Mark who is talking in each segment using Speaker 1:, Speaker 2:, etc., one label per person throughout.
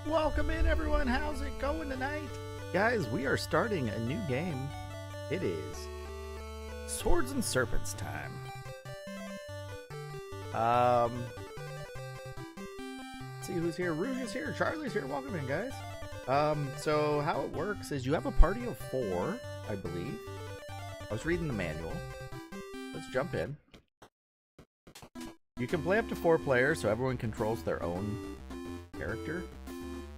Speaker 1: Welcome in, everyone. How's it going tonight? Guys, we are starting a new game. It is Swords and Serpents time. Let's see who's here. Rouge is here. Charlie's here. Welcome in, guys. So how it works is you have a party of 4, I believe. I was reading the manual. Let's jump in. You can play up to 4 players, so everyone controls their own character.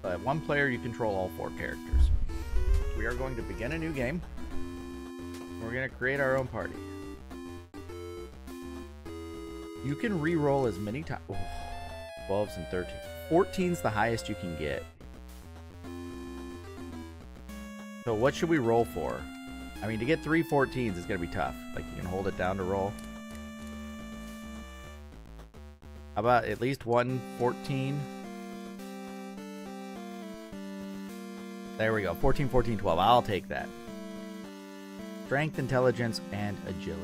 Speaker 1: But 1 player, you control all 4 characters. We are going to begin a new game. We're going to create our own party. You can re-roll as many times. 12s and 13. 14's the highest you can get. So what should we roll for? I mean, to get 3 14s is going to be tough. Like, you can hold it down to roll. How about at least 1 14? There we go. 14, 14, 12. I'll take that. Strength, intelligence, and agility.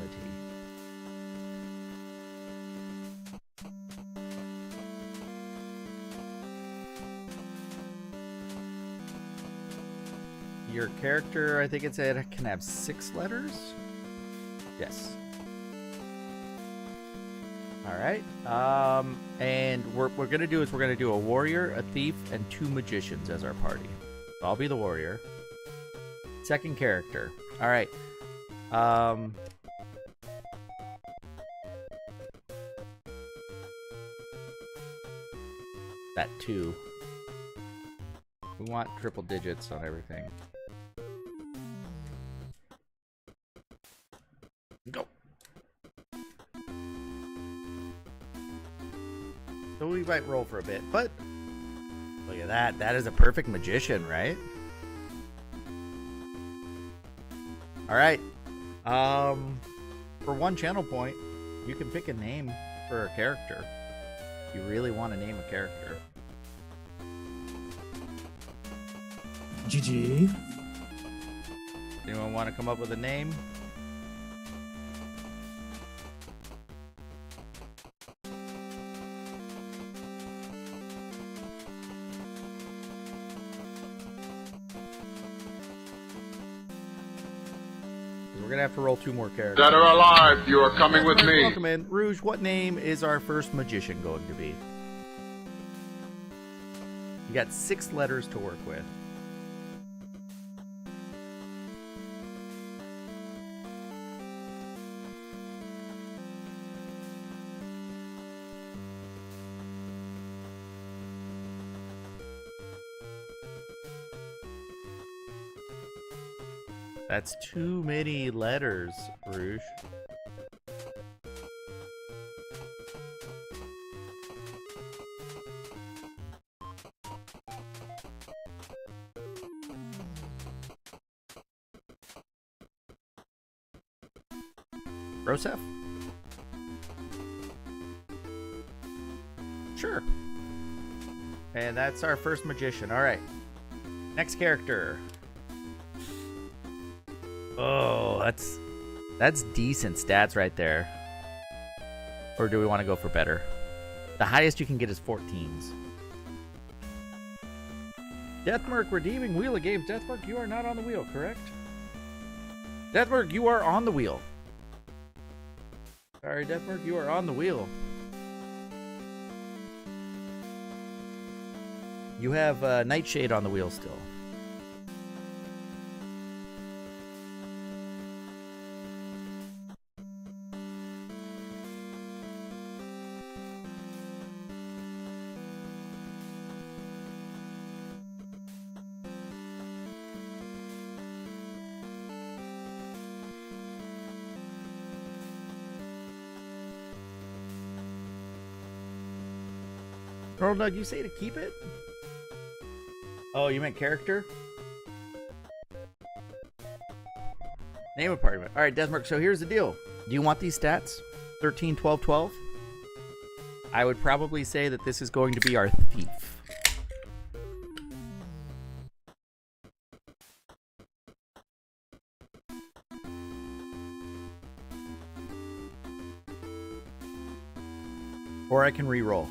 Speaker 1: Your character, I think it said, can have 6 letters? Yes. Alright. And what we're going to do is we're going to do a warrior, a thief, and 2 magicians as our party. I'll be the warrior. Second character. Alright. That 2. We want triple digits on everything. Go. So we might roll for a bit, but look at that. That is a perfect magician, right? All right. For 1 channel point, you can pick a name for a character. If you really want to name a character.
Speaker 2: GG.
Speaker 1: Anyone want to come up with a name? We're gonna have to roll 2 more characters.
Speaker 3: Dead or alive, you are coming with me.
Speaker 1: Welcome in. Rouge, what name is our first magician going to be? You got 6 letters to work with. That's too many letters, Rouge. Rosef? Sure. And that's our first magician. All right. Next character. Oh, that's decent stats right there. Or do we want to go for better? The highest you can get is 14s. Deathmark redeeming wheel of games. Deathmark, you are not on the wheel, correct? Deathmark, you are on the wheel. Sorry, Deathmark, you are on the wheel. You have Nightshade on the wheel still. Earl Doug, you say to keep it? Oh, you meant character? Name a party. Alright, Deathmark, so here's the deal. Do you want these stats? 13, 12, 12? I would probably say that this is going to be our thief. Or I can re-roll.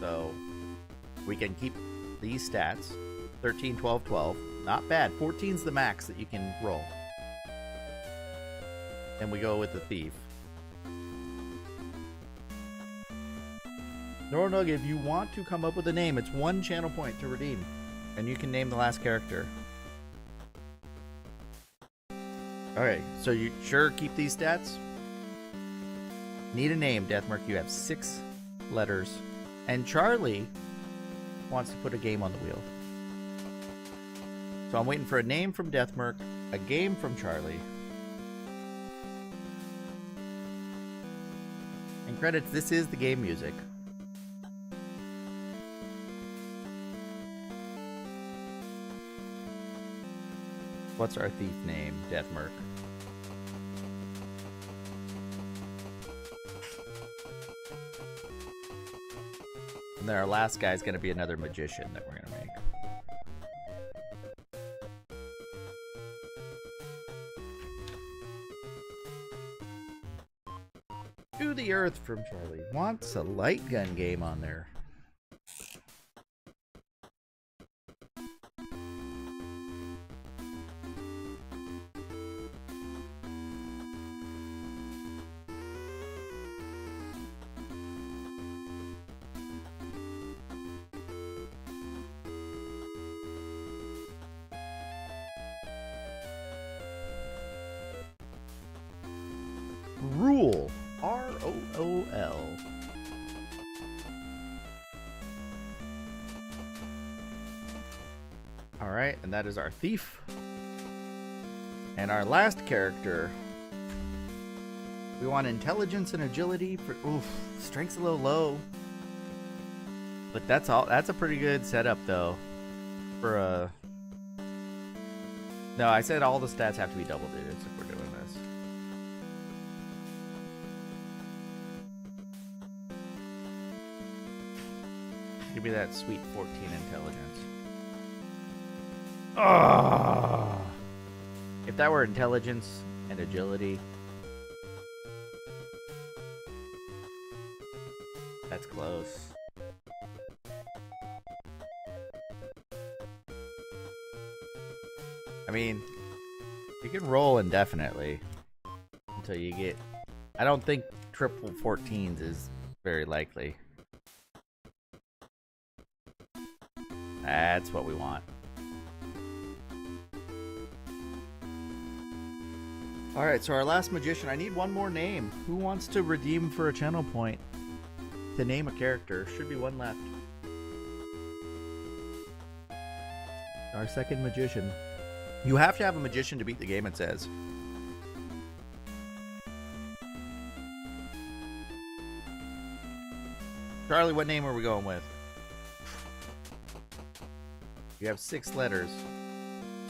Speaker 1: So we can keep these stats. 13, 12, 12. Not bad. 14's the max that you can roll. And we go with the thief. Nornug, if you want to come up with a name, it's 1 channel point to redeem. And you can name the last character. Alright, so you sure keep these stats? Need a name, Deathmark. You have 6 letters. And Charlie wants to put a game on the wheel. So I'm waiting for a name from Deathmark, a game from Charlie. And credits, this is the game music. What's our thief name, Deathmark? And then our last guy is going to be another magician that we're going to make. To the earth from Charlie. Wants a light gun game on there. Rule. R-O-O-L. Alright, and that is our thief. And our last character. We want intelligence and agility for... Oof, strength's a little low. But that's all. That's a pretty good setup, though. For a... No, I said all the stats have to be double digits if we're doing this. Give me that sweet 14 intelligence. Ah! If that were intelligence and agility, that's close. I mean, you can roll indefinitely until you get... I don't think triple 14s is very likely. That's what we want. Alright, so our last magician. I need one more name. Who wants to redeem for a channel point to name a character? Should be one left. Our second magician. You have to have a magician to beat the game, it says. Charlie, what name are we going with? You have 6 letters,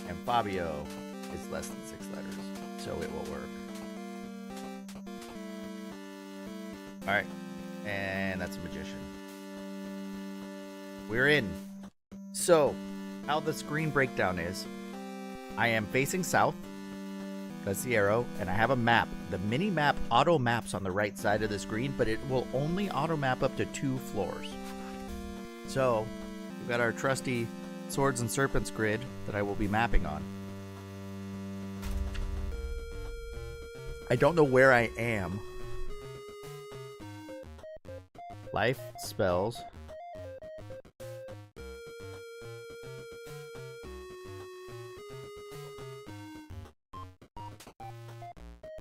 Speaker 1: and Fabio is less than 6 letters, so it will work. Alright, and that's a magician. We're in. So, how the screen breakdown is, I am facing south, that's the arrow, and I have a map. The mini map auto maps on the right side of the screen, but it will only auto map up to 2 floors. So, we've got our trusty Swords and Serpents grid that I will be mapping on. I don't know where I am. Life, spells.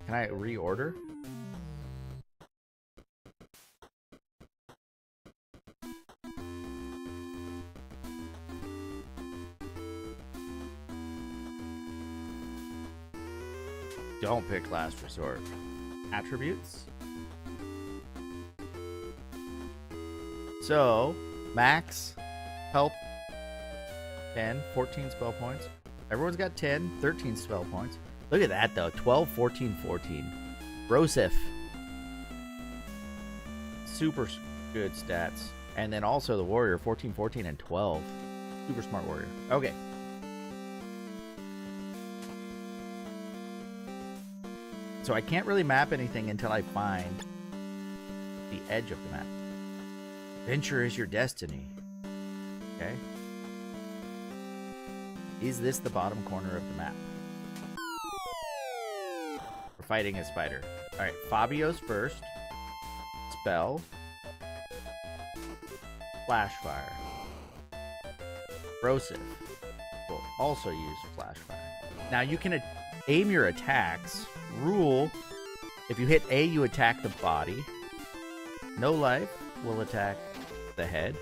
Speaker 1: Can I reorder? Don't pick last resort. Attributes. So, max health 10, 14 spell points. Everyone's got 10, 13 spell points. Look at that though, 12, 14, 14. Brosif. Super good stats. And then also the warrior, 14, 14, and 12. Super smart warrior. Okay. So I can't really map anything until I find the edge of the map. Adventure is your destiny. Okay. Is this the bottom corner of the map? We're fighting a spider. Alright, Fabio's first. Spell. Flash fire. Brosif will also use flash fire. Now you can aim your attacks. Rule, if you hit A, you attack the body. No life will attack the head.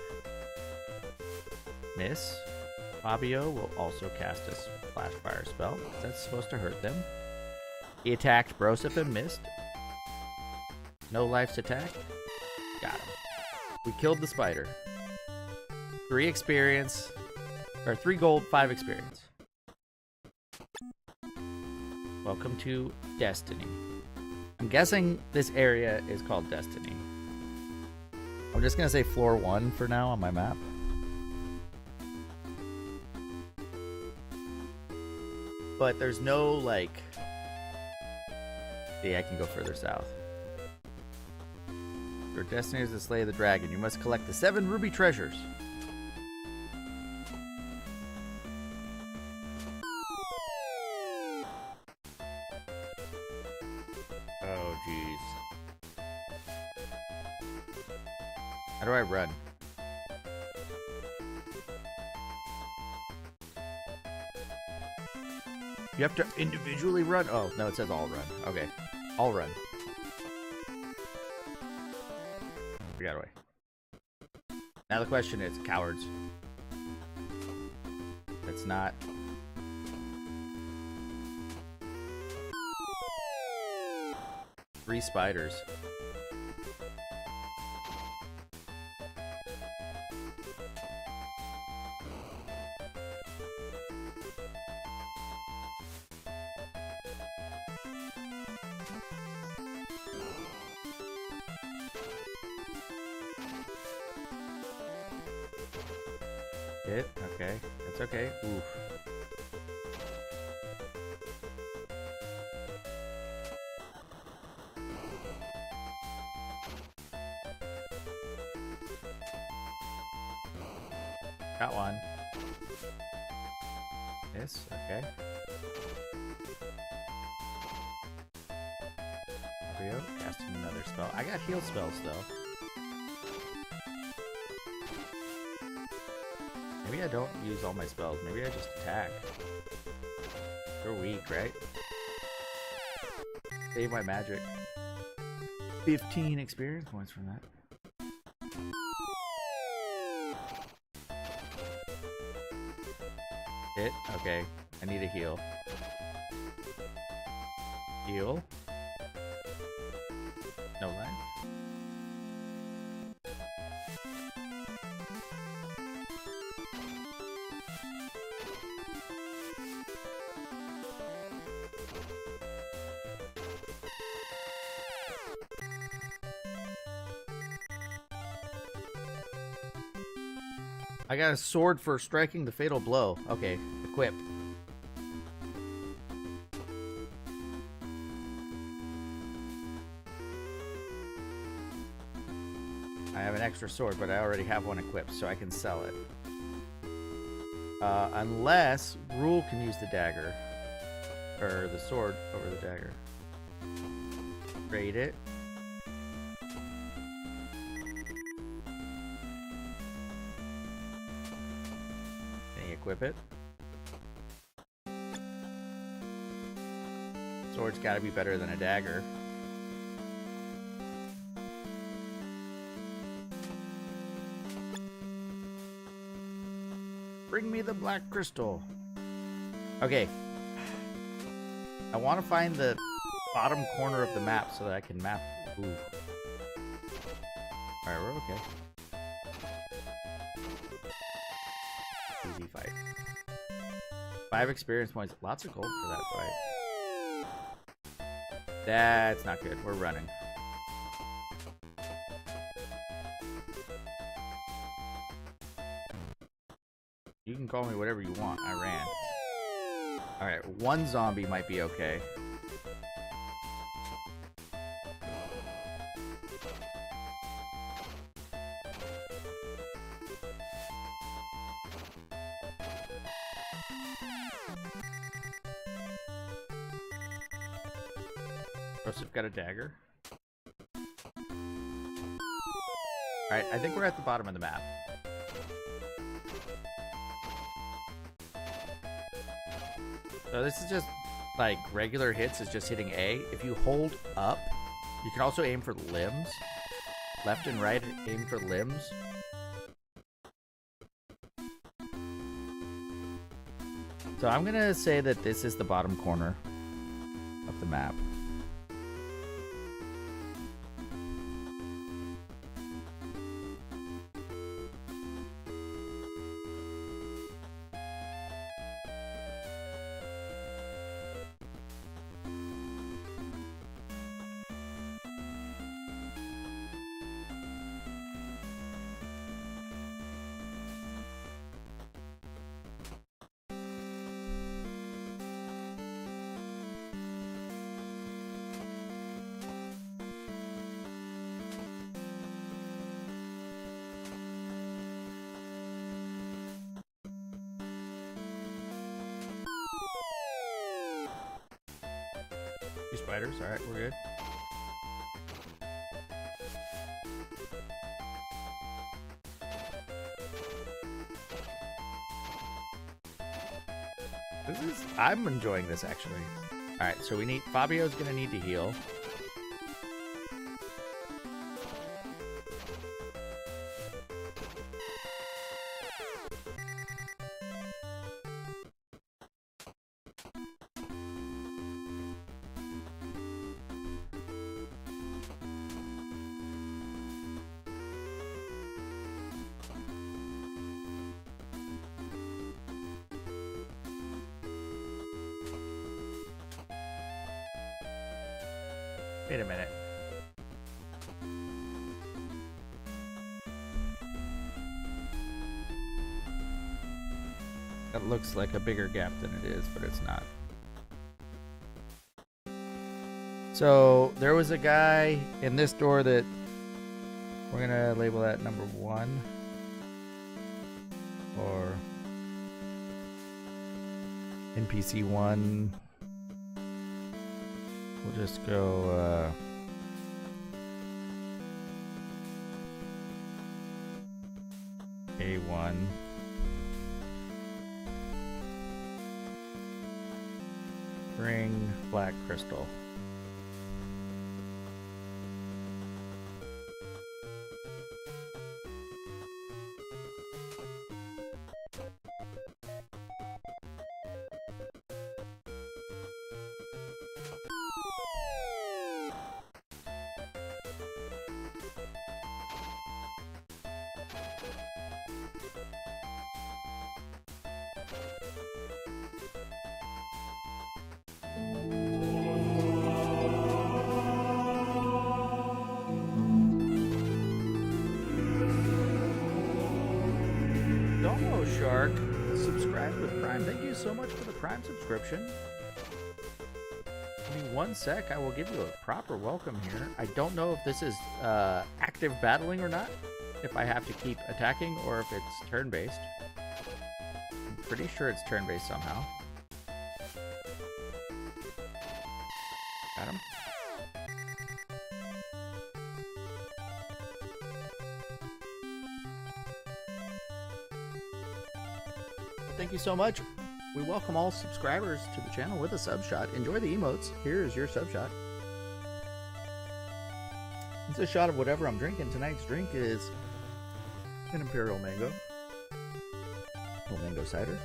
Speaker 1: Miss. Fabio will also cast a flash fire spell. That's supposed to hurt them. He attacked Brosif and missed. No life's attack. Got him. We killed the spider. 3 experience. Or 3 gold, 5 experience. Welcome to Destiny. I'm guessing this area is called Destiny. I'm just gonna say floor 1 for now on my map. But there's no, like... See, I can go further south. Your destiny is to slay the dragon. You must collect the 7 ruby treasures. Oh, jeez. How do I run? You have to individually run? Oh, no, it says all run. Okay. All run. We got away. Now the question is, cowards. That's not... Three spiders. Hit? Okay. That's okay. Oof. Got one. Yes, okay. There we go. Casting another spell. I got heal spells though. Maybe I don't use all my spells. Maybe I just attack. They're weak, right? Save my magic. 15 experience points from that. Hit? Okay. I need a heal. Heal. No life. I got a sword for striking the fatal blow. Okay, equip. I have an extra sword, but I already have one equipped, so I can sell it. Unless Rule can use the dagger. Or the sword over the dagger. Trade it. Equip it. Sword's gotta be better than a dagger. Bring me the black crystal. Okay. I want to find the bottom corner of the map so that I can map. Ooh. Alright, we're okay. Easy fight. 5 experience points. Lots of gold for that fight. That's not good. We're running. You can call me whatever you want. I ran. Alright, 1 zombie might be okay. Joseph got a dagger. Alright, I think we're at the bottom of the map. So this is just like regular hits, is just hitting A. If you hold up, you can also aim for limbs. Left and right, aim for limbs. So I'm gonna say that this is the bottom corner of the map. Two spiders, alright, we're good. I'm enjoying this actually. Alright, so Fabio's gonna need to heal. Wait a minute. That looks like a bigger gap than it is, but it's not. So there was a guy in this door that we're gonna label that number 1. Or NPC 1. We'll just go A1. Bring black crystal. Shark subscribed with Prime. Thank you so much for the Prime subscription. Give me 1 sec. I will give you a proper welcome here. I don't know if this is active battling or not. If I have to keep attacking or if it's turn-based. I'm pretty sure it's turn-based somehow. Got him. Thank you so much. We welcome all subscribers to the channel with a sub shot. Enjoy the emotes. Here is your sub shot. It's a shot of whatever I'm drinking. Tonight's drink is an Imperial Mango. Little mango cider.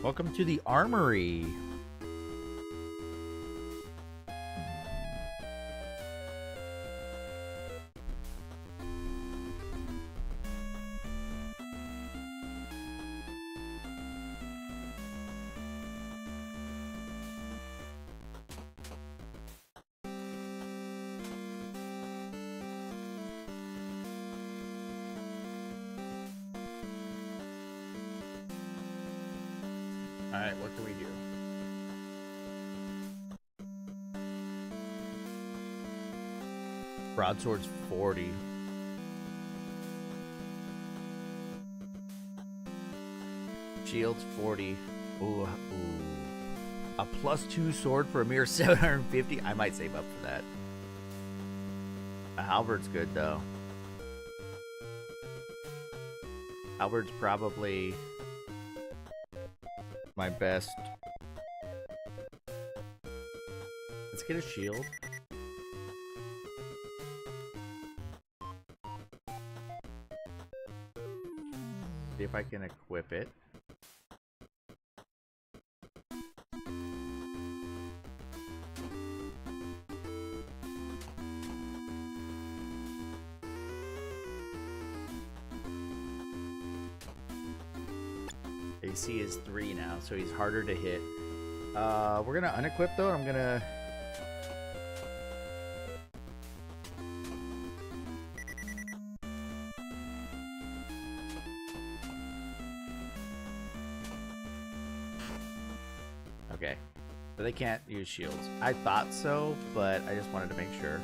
Speaker 1: Welcome to the armory. Alright, what can we do? Broadsword's 40. Shield's 40. Ooh. A +2 sword for a mere 750? I might save up for that. A halberd's good, though. Halberd's probably my best. Let's get a shield. See if I can equip it. AC is 3 now, so he's harder to hit. We're gonna unequip though, and I'm gonna... Okay, so they can't use shields. I thought so, but I just wanted to make sure.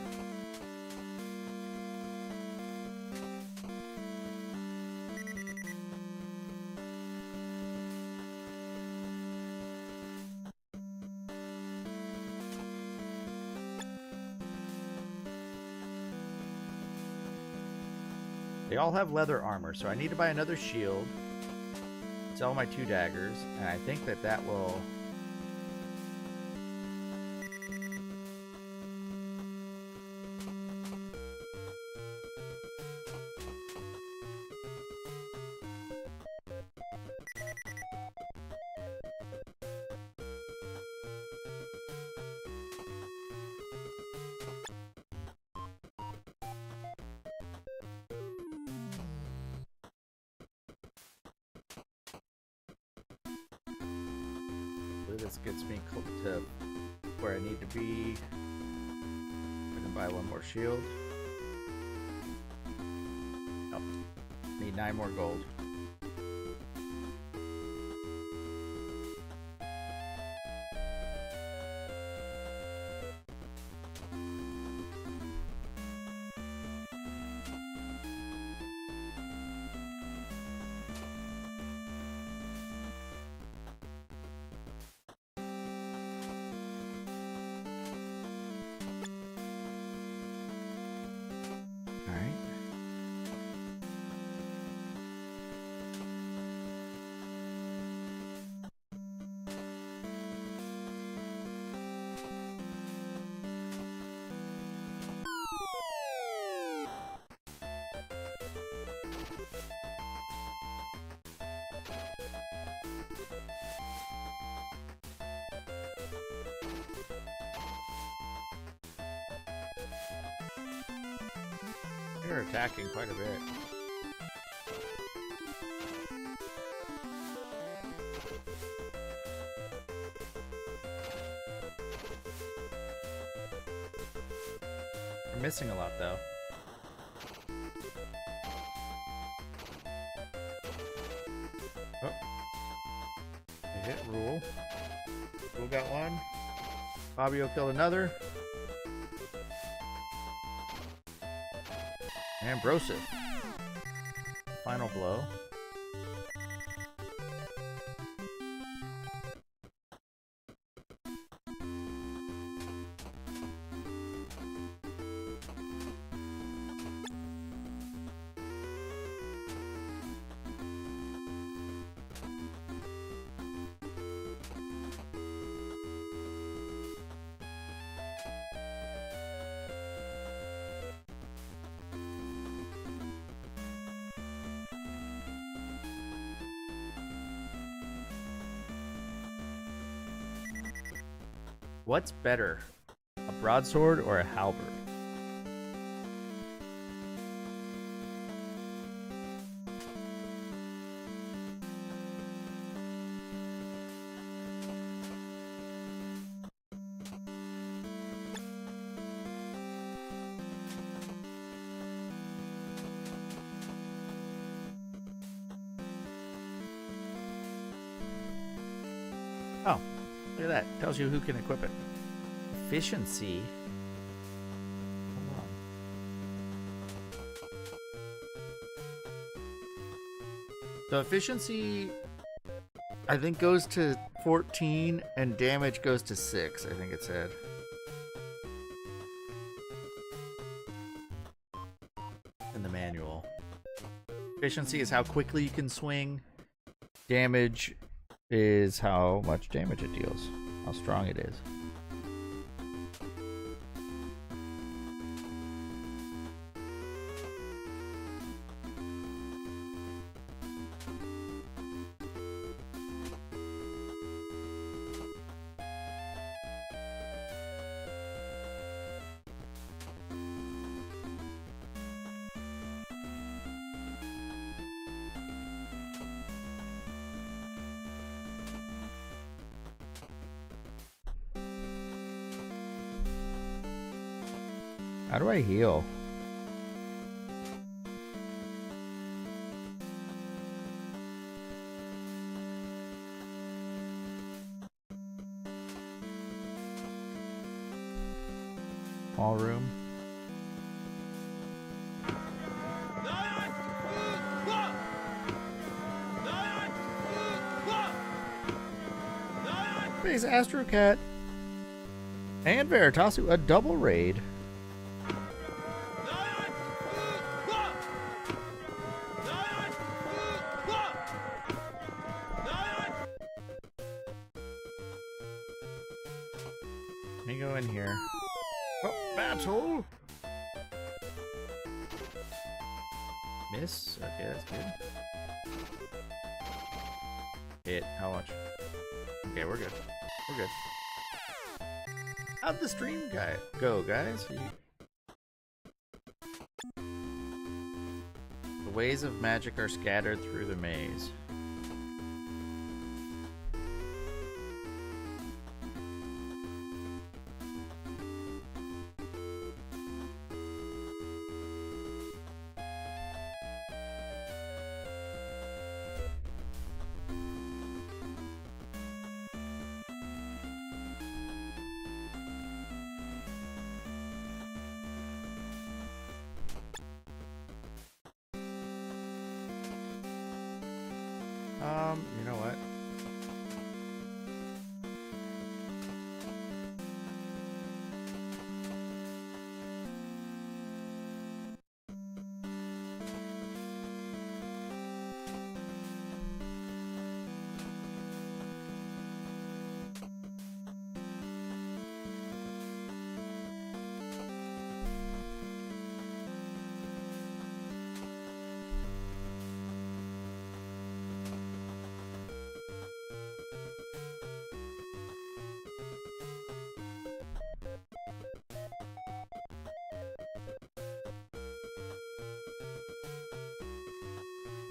Speaker 1: They all have leather armor, so I need to buy another shield, sell my 2 daggers, and I think that that will... This gets me to where I need to be. I can buy 1 more shield. Nope. Need 9 more gold. They're attacking quite a bit. We're missing a lot though. Oh. They hit Rule. Rule got 1. Fabio killed another. Ambrosive. Final blow. What's better, a broadsword or a halberd? Oh, look at that. Tells you who can equip it. Efficiency. Hold on. So efficiency, I think, goes to 14 and damage goes to 6, I think it said. In the manual. Efficiency is how quickly you can swing. Damage is how much damage it deals, how strong it is. How do I heal? Small room. Space Astro Cat and Veritasu, a double raid. Let me go in here. Oh, battle! Miss? Okay, that's good. Hit. How much? Okay, we're good. We're good. How'd the stream go, guys? The ways of magic are scattered through the maze. You know what?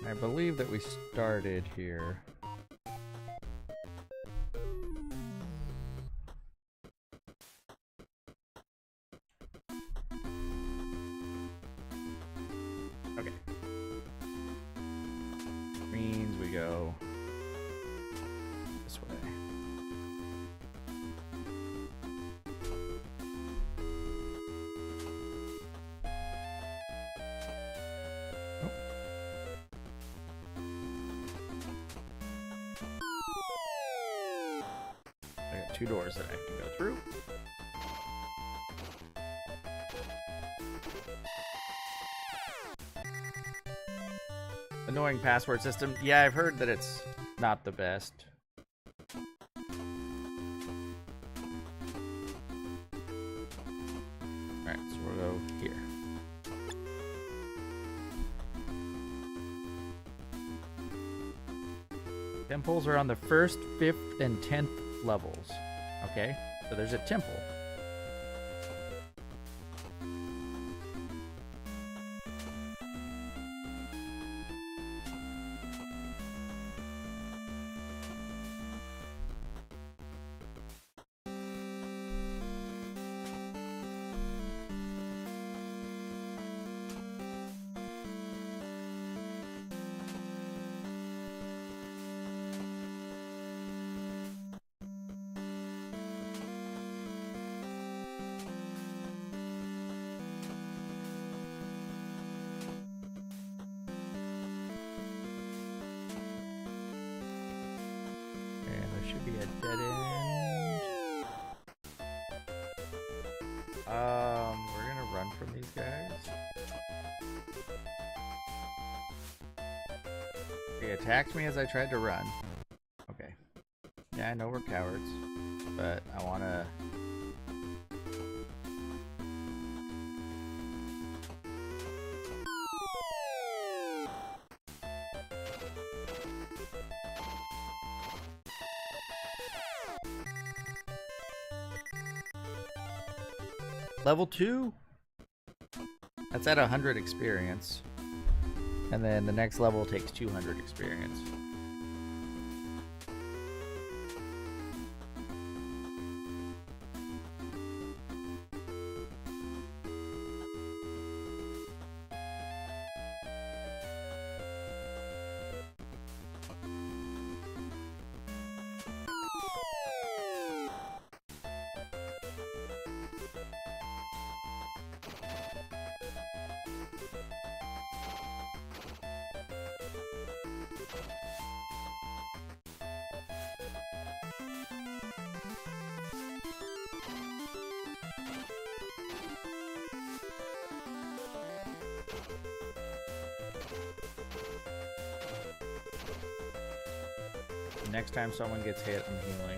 Speaker 1: I believe that we started here. Okay. Means we go this way. I got 2 doors that I can go through. Annoying password system. Yeah, I've heard that it's not the best. Alright, so we'll go here. Temples are on the 1st, 5th, and 10th levels. Okay, so there's a temple. Should be a dead end. We're gonna run from these guys. He attacked me as I tried to run. Okay. Yeah, I know we're cowards, but I wanna... Level 2? That's at 100 experience. And then the next level takes 200 experience. Next time someone gets hit, I'm healing.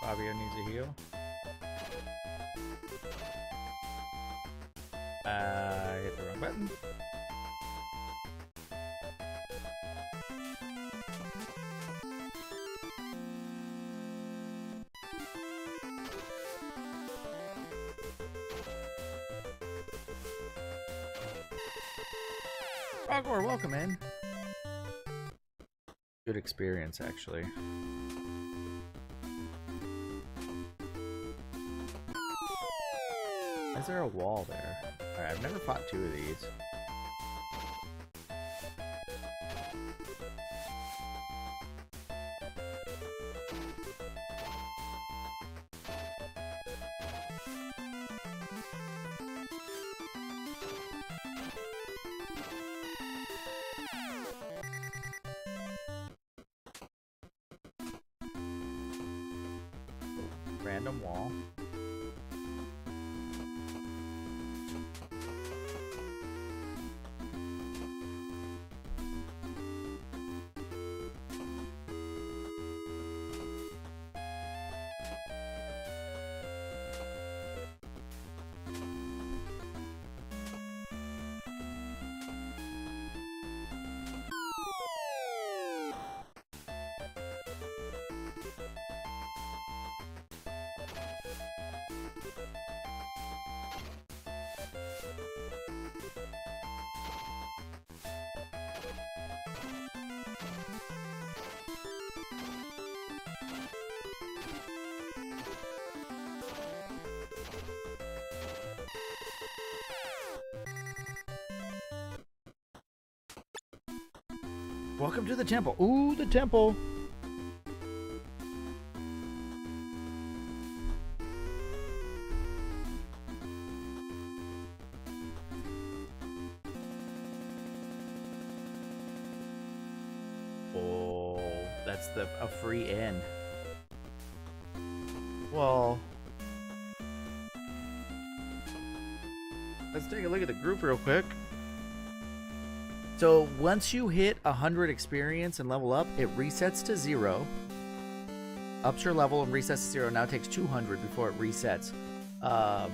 Speaker 1: Fabio needs a heal. Hit the wrong button. Frogor, welcome in. Good experience, actually. Is there a wall there? Alright, I've never fought two of these. Random wall. Welcome to the temple. Ooh, the temple. Oh, that's a free inn. Well, let's take a look at the group real quick. So once you hit 100 experience and level up, it resets to 0. Ups your level and resets to 0. Now it takes 200 before it resets. The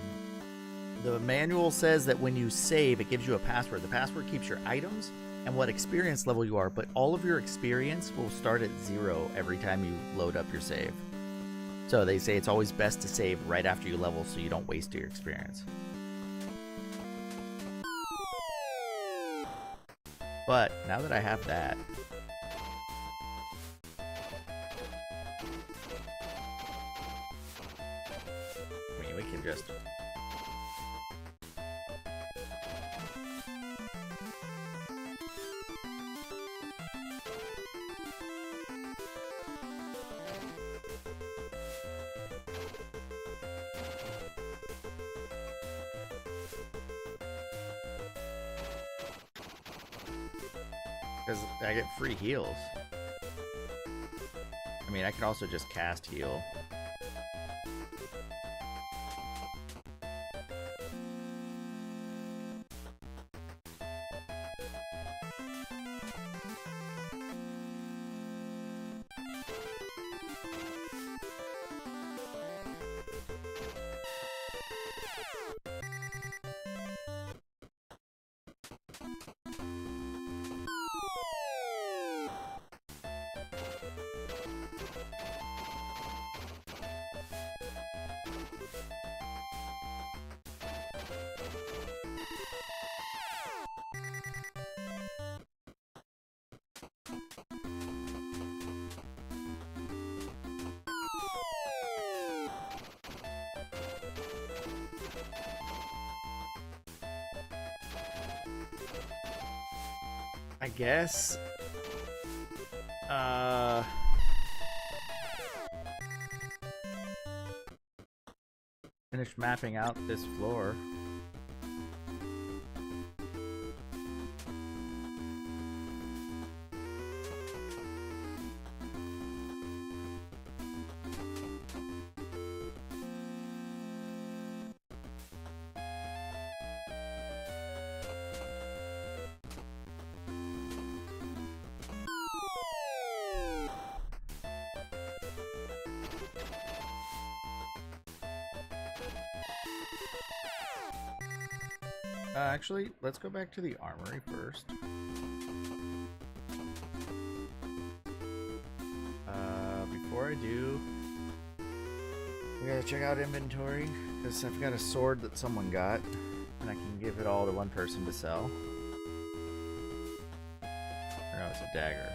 Speaker 1: manual says that when you save, it gives you a password. The password keeps your items, and what experience level you are, but all of your experience will start at 0 every time you load up your save. So they say it's always best to save right after you level so you don't waste your experience. But now that I have that, I mean, we can just... because I get free heals. I mean, I could also just cast heal. I guess. Finish mapping out this floor. Actually, let's go back to the armory first. Before I do, we gotta check out inventory, because I've got a sword that someone got, and I can give it all to one person to sell. Or no, it's a dagger.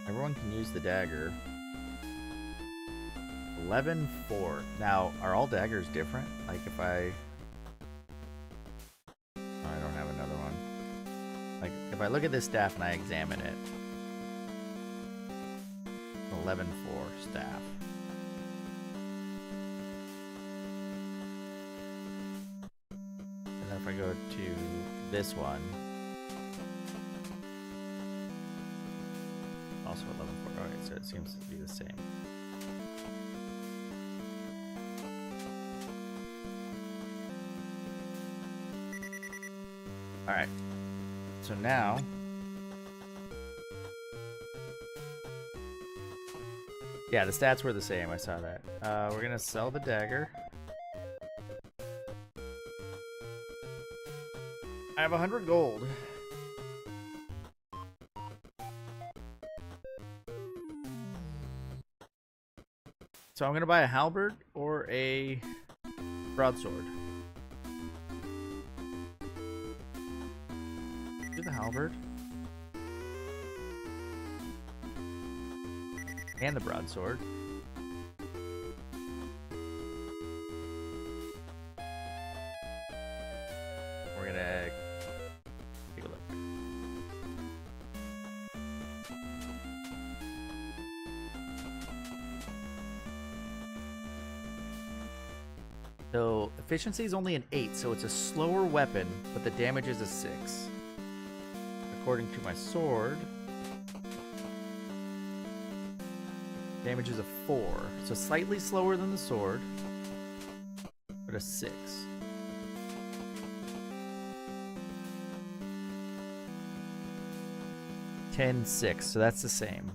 Speaker 1: Everyone can use the dagger. 11-4. Now, are all daggers different? Like if I... Oh, I don't have another one. Like, if I look at this staff and I examine it. 11-4 staff. And then if I go to this one. Also 11-4. Alright, so it seems to be the same. Alright, so now, yeah, the stats were the same, I saw that. We're gonna sell the dagger. I have 100 gold. So I'm gonna buy a halberd or a broadsword. The halberd and the broadsword. We're gonna take a look. So efficiency is only an 8, so it's a slower weapon, but the damage is a 6. According to my sword, damage is a 4, so slightly slower than the sword, but a 6. (10-6), so that's the same.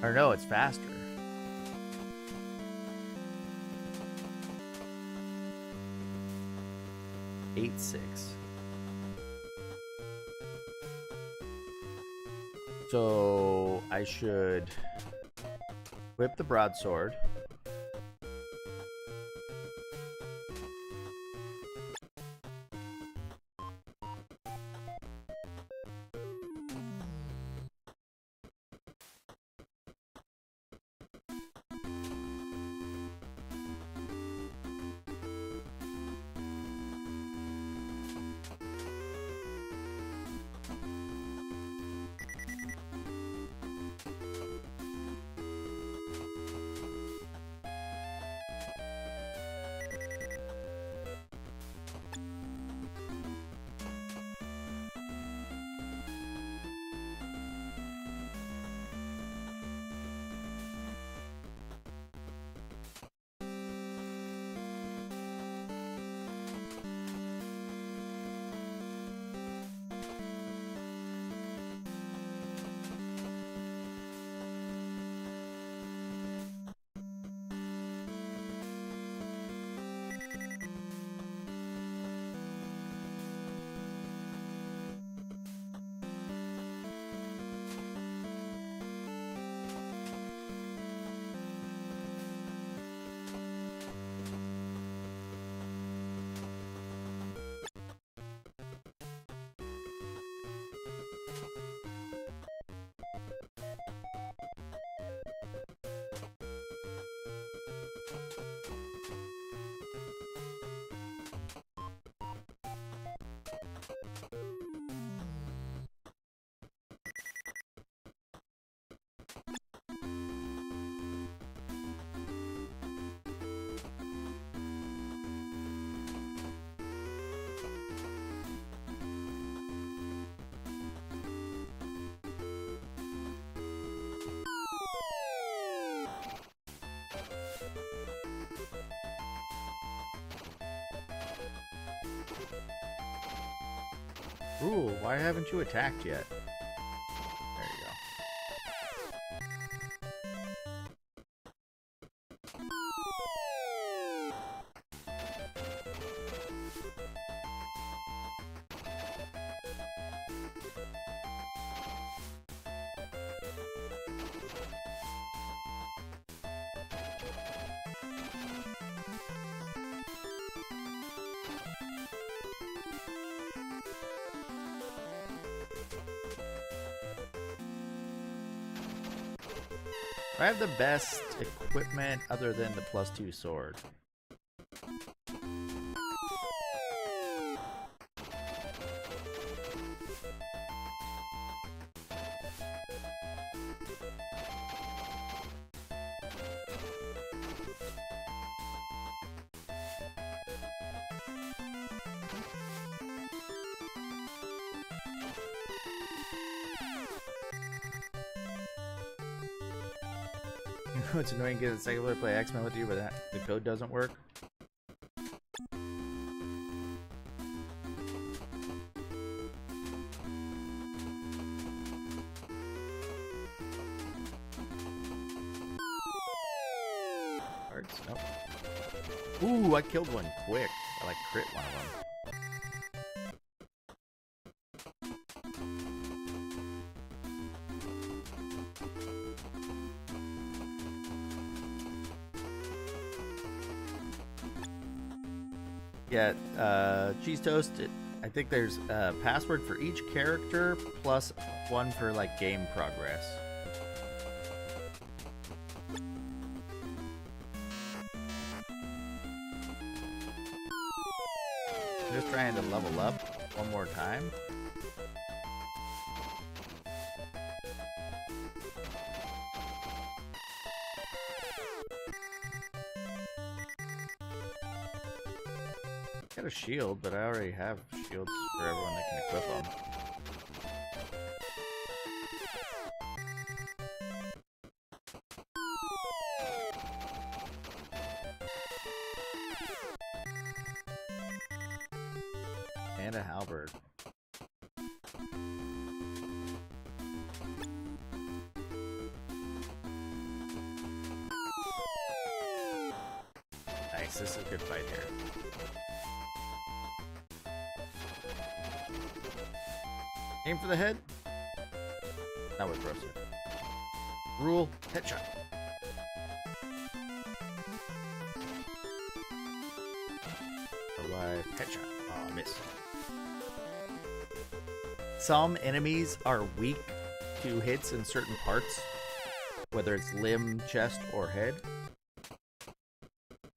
Speaker 1: Or no, it's faster. 8-6. So I should whip the broadsword. Ooh, why haven't you attacked yet? There you go. I have the best equipment other than the +2 sword. It's annoying because it's like to play X-Men with you, but the code doesn't work. Cards? Nope. Ooh, I killed one quick. I like crit one of them. Yeah, Cheese Toast, I think there's a password for each character plus one for like game progress. Just trying to level up one more time. Got a shield, but I already have shields for everyone that can equip them. And a halberd. Nice, this is a good fight here. Aim for the head. That was gross. Rule, headshot. Alive, headshot. Oh, miss. Some enemies are weak to hits in certain parts, whether it's limb, chest, or head.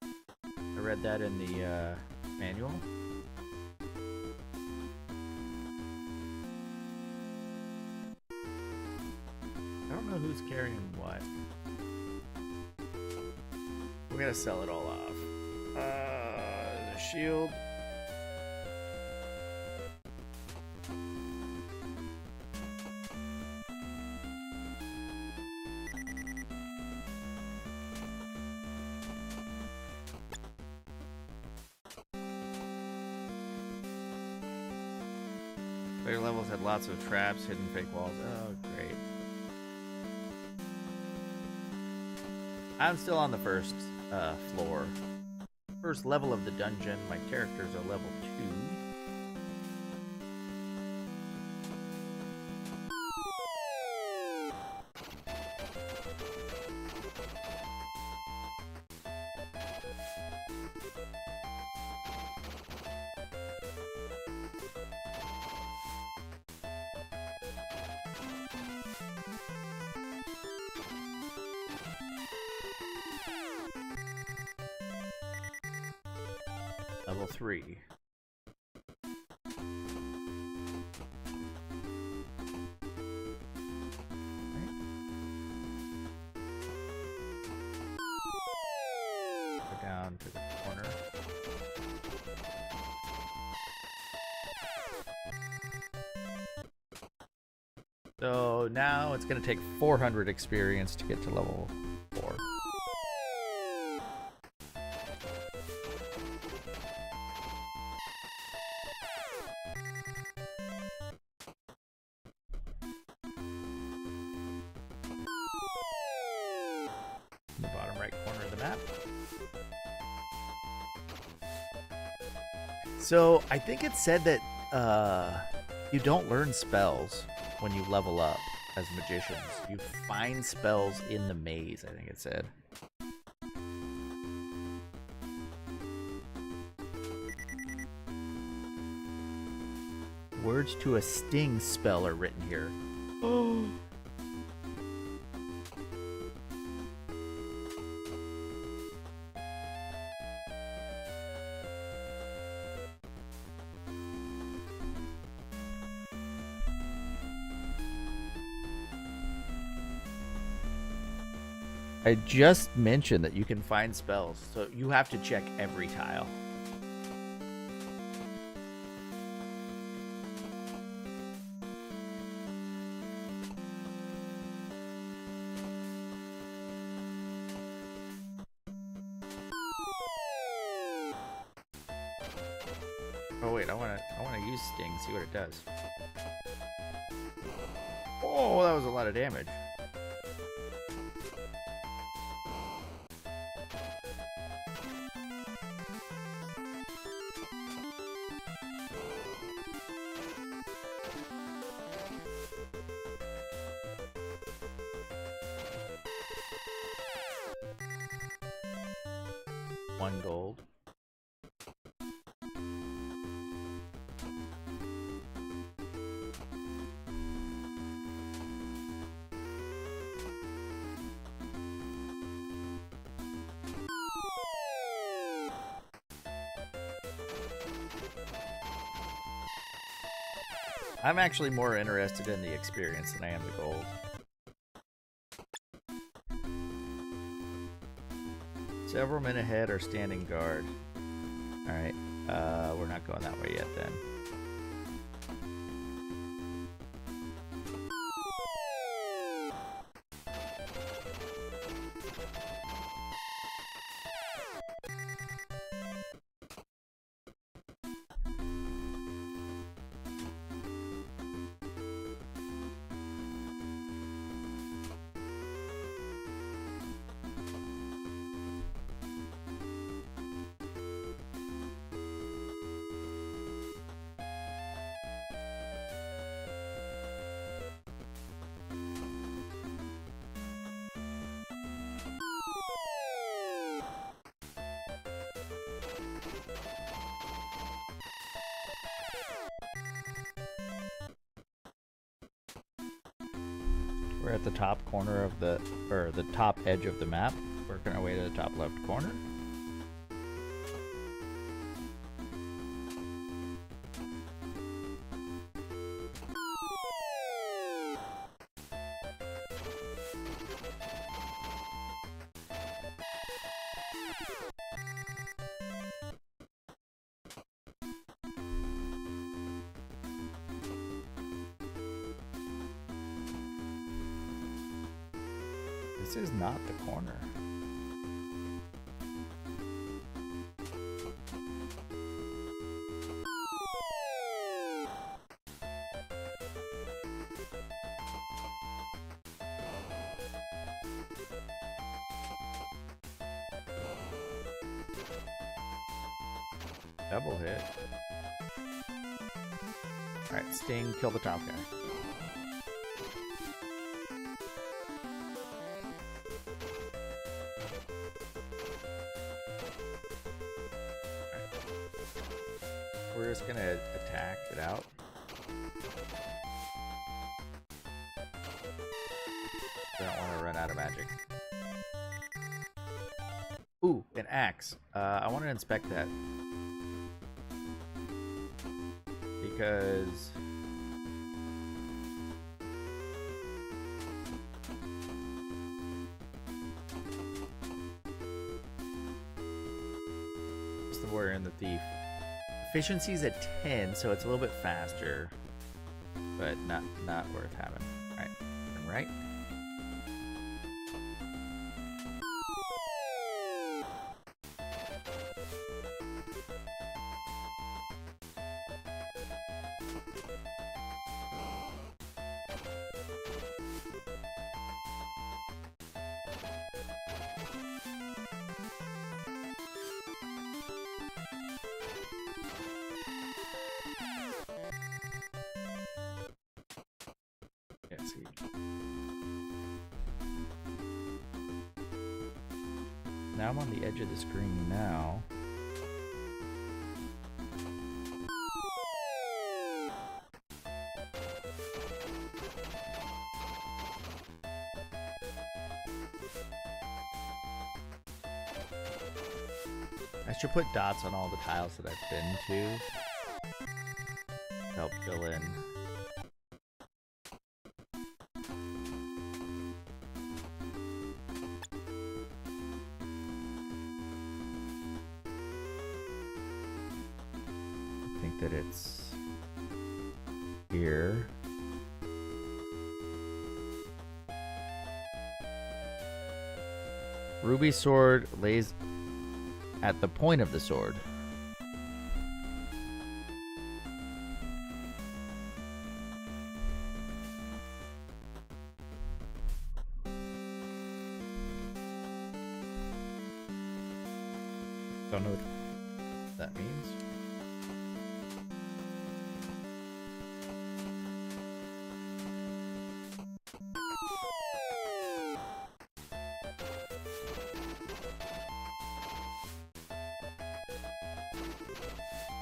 Speaker 1: I read that in the manual. I don't know who's carrying what. We're gonna sell it all off. The shield. Later levels had lots of traps, hidden fake walls. Oh, great. I'm still on the first floor. First level of the dungeon. My characters are level 2. Level 3. Go down to the corner. So now it's going to take 400 experience to get to level 4. In the bottom right corner of the map. So I think it said that you don't learn spells when you level up as magicians. You find spells in the maze, I think it said. Words to a sting spell are written here. Oh. I just mentioned that you can find spells, so you have to check every tile. Oh wait, I wanna use Sting, see what it does. Oh, that was a lot of damage. One gold. I'm actually more interested in the experience than I am the gold. Several men ahead are standing guard. Alright, we're not going that way yet then. We're at the top corner of the, or the top edge of the map. Working our way to the top left corner. This is not the corner. Double hit. Alright, Sting, kill the top guy. We're just gonna attack it out. I don't want to run out of magic. Ooh, an axe. I want to inspect that. Because what's the warrior and the thief? Efficiency's at 10, so it's a little bit faster, but not worth having. All right, turn right. See. Now I'm on the edge of the screen now. I should put dots on all the tiles that I've been to help fill in. That it's here. Ruby sword lays at the point of the sword. Don't know what that means.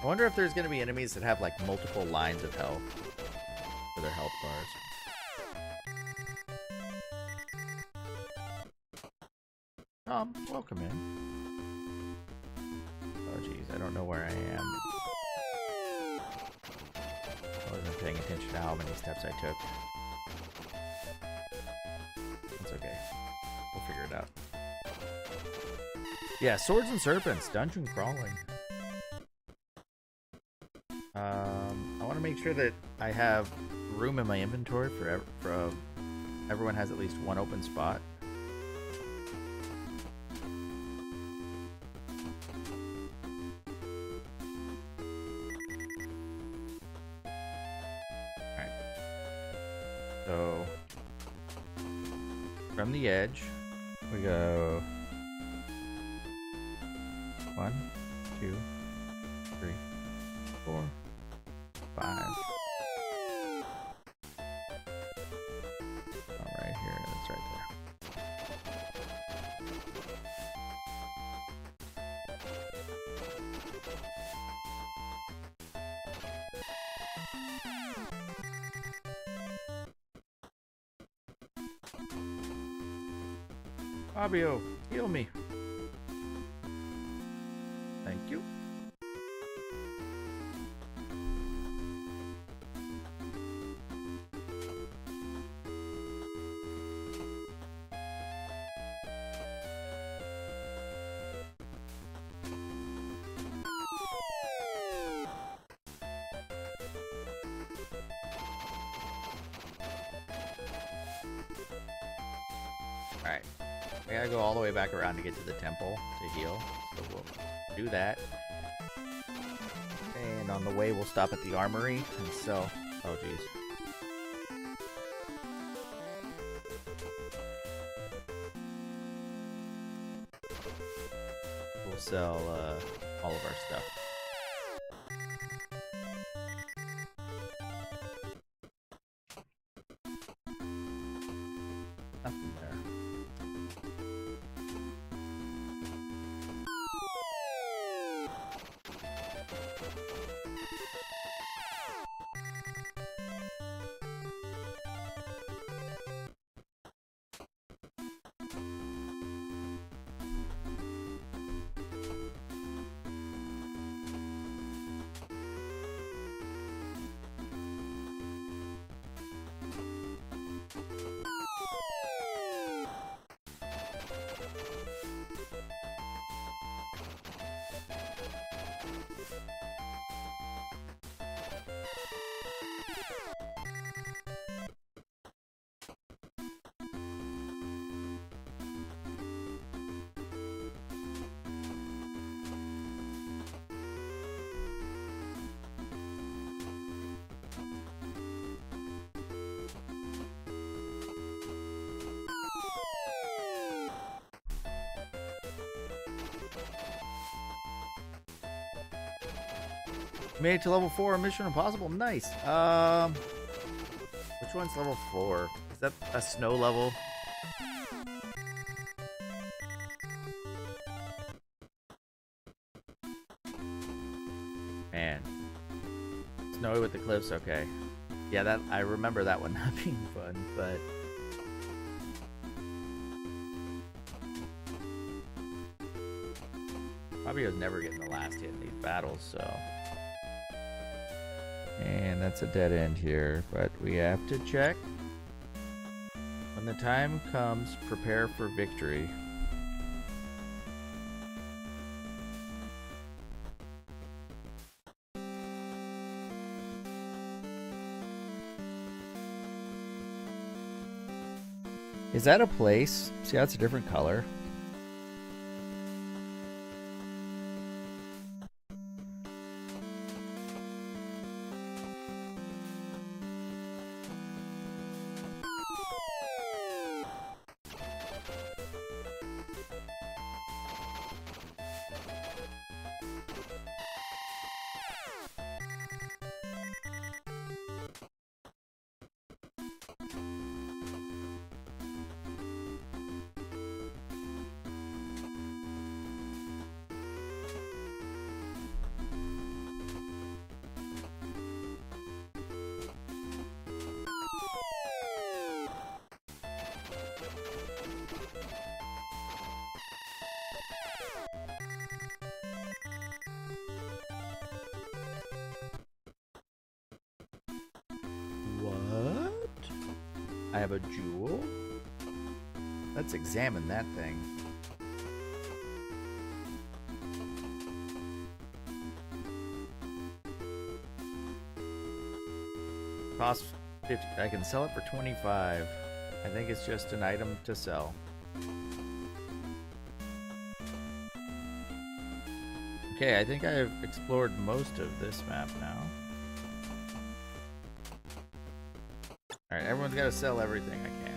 Speaker 1: I wonder if there's going to be enemies that have like multiple lines of health for their health bars. Welcome in. Oh geez, I don't know where I am. I wasn't paying attention to how many steps I took. That's okay. We'll figure it out. Yeah, swords and serpents, dungeon crawling. I want to make sure that I have room in my inventory for everyone has at least one open spot. Alright. So, from the edge, we go 1, 2, 3, 4, 5. Oh, right here. That's right there. Fabio, heal me. Thank you. Alright. I gotta go all the way back around to get to the temple to heal. So we'll do that. And on the way, we'll stop at the armory and sell. Oh, jeez. We'll sell all of our stuff. Nothing there. Made it to level 4 Mission Impossible. Nice. Which one's level 4? Is that a snow level? Man. Snowy with the cliffs, okay. Yeah, that I remember that one not being fun, but Fabio's never getting the last hit in these battles, so. And that's a dead end here, but we have to check. When the time comes, prepare for victory. Is that a place? See how it's a different color? I have a jewel? Let's examine that thing. Cost 50. I can sell it for 25. I think it's just an item to sell. Okay, I think I've explored most of this map now. Alright, everyone's got to sell everything I can.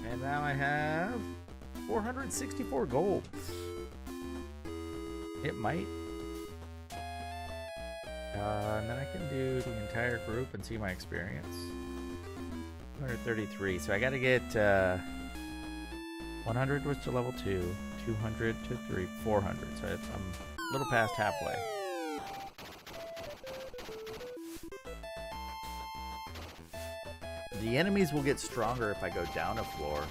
Speaker 1: And now I have 464 gold. It might. And then I can do the entire group and see my experience. 133. So I gotta get 100 was to level 2, 200 to 3, 400. So I'm a little past halfway. The enemies will get stronger if I go down a floor.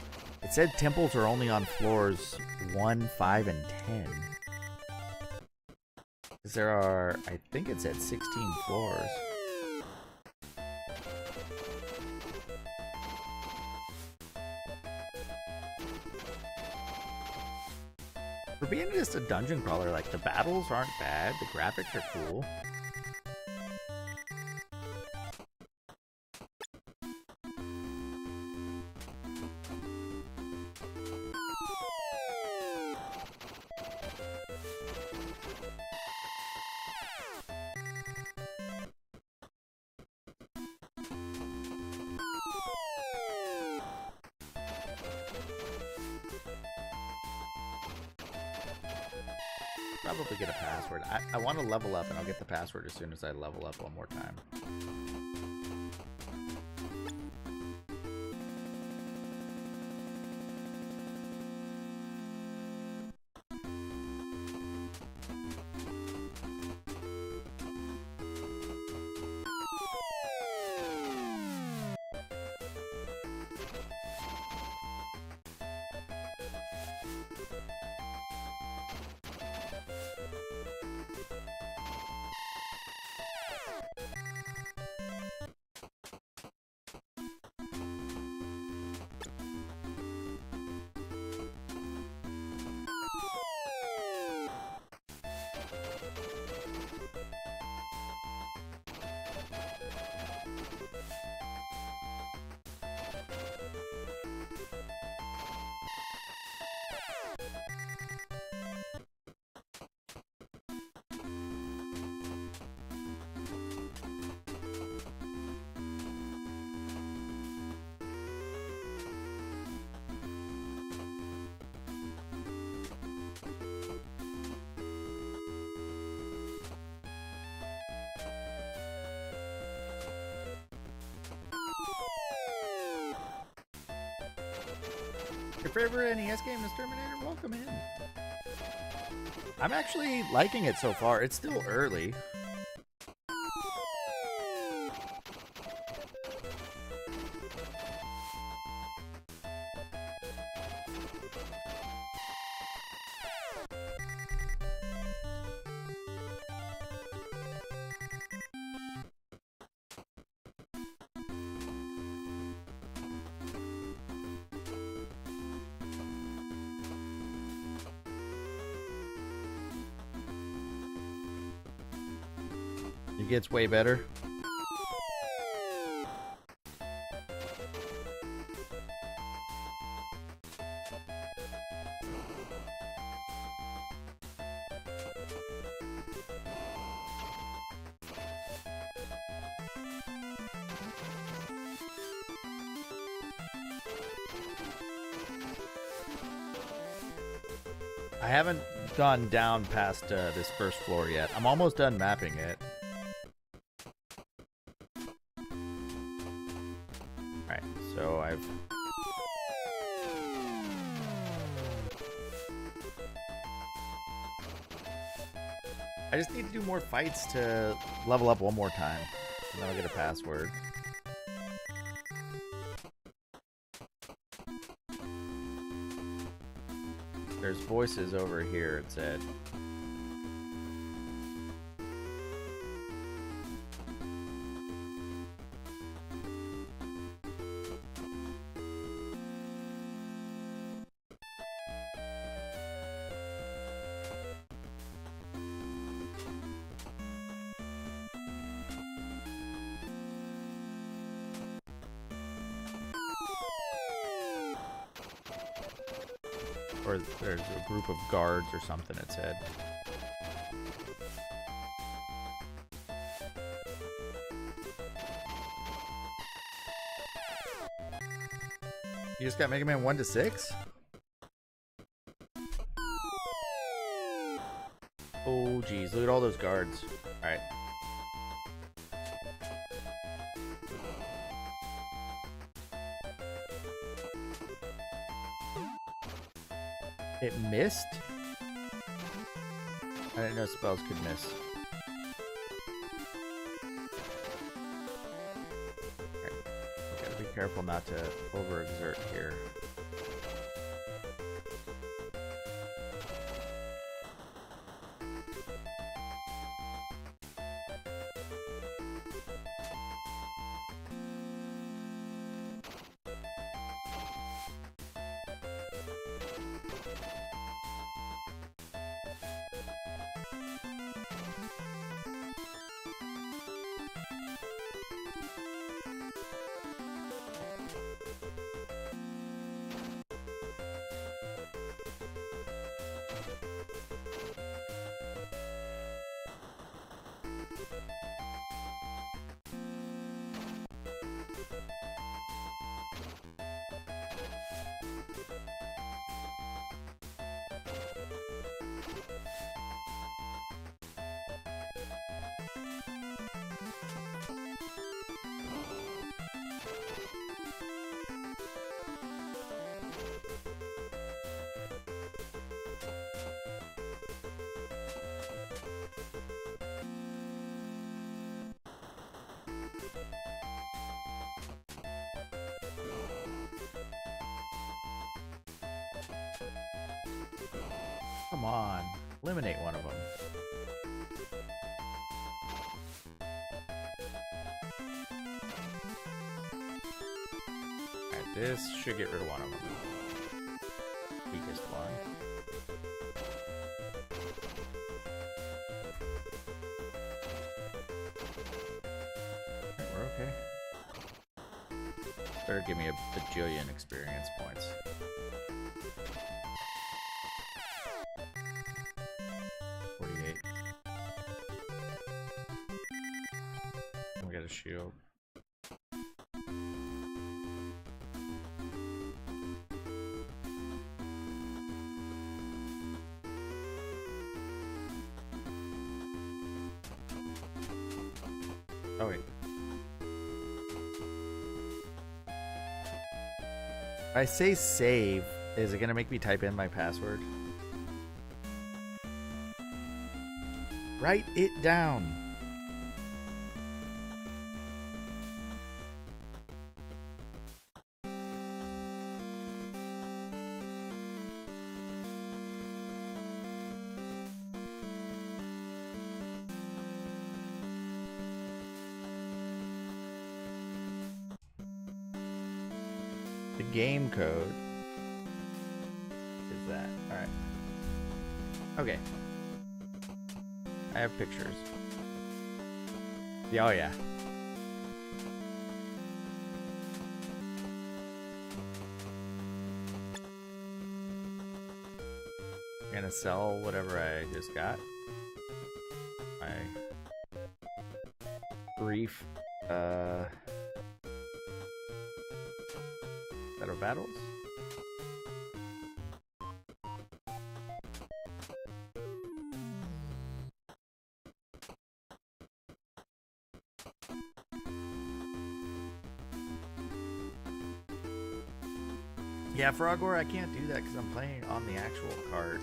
Speaker 1: It said temples are only on floors 1, 5, and 10. Because there are, I think it said 16 floors. For being just a dungeon crawler, like, the battles aren't bad, the graphics are cool. Probably get a password. I want to level up, and I'll get the password as soon as I level up one more time. Your favorite NES game is Terminator? Welcome in. I'm actually liking it so far. It's still early. It gets way better. I haven't gone down past this first floor yet. I'm almost done mapping it. Alright, so I just need to do more fights to level up one more time. And then I'll get a password. There's voices over here, it said. Or there's a group of guards or something, it said. You just got Mega Man 1 to 6? Oh, geez. Look at all those guards. Alright. It missed? I didn't know spells could miss. Alright. Gotta be careful not to overexert here. Come on, eliminate one of them. Alright, this should get rid of one of them. Weakest one. Alright, we're okay. Better give me a bajillion experience points. A shield. Oh wait. If I say save, is it gonna make me type in my password? Write it down. The game code is that. Alright. Okay. I have pictures. Yeah, oh yeah. I'm gonna sell whatever I just got. My brief set of battles. Yeah, Frogor, I can't do that because I'm playing on the actual card.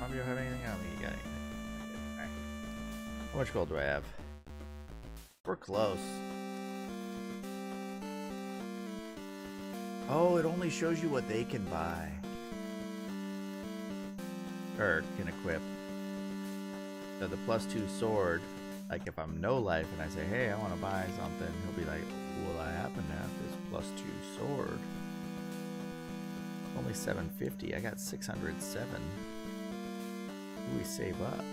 Speaker 1: Do you have anything? I don't think you got anything. Alright. How much gold do I have? We're close. Oh, it only shows you what they can buy. Or can equip. So the +2 sword, like if I'm no life and I say, hey, I want to buy something, he'll be like, well, I happen to have this +2 sword. Only 750. I got 607. We save up.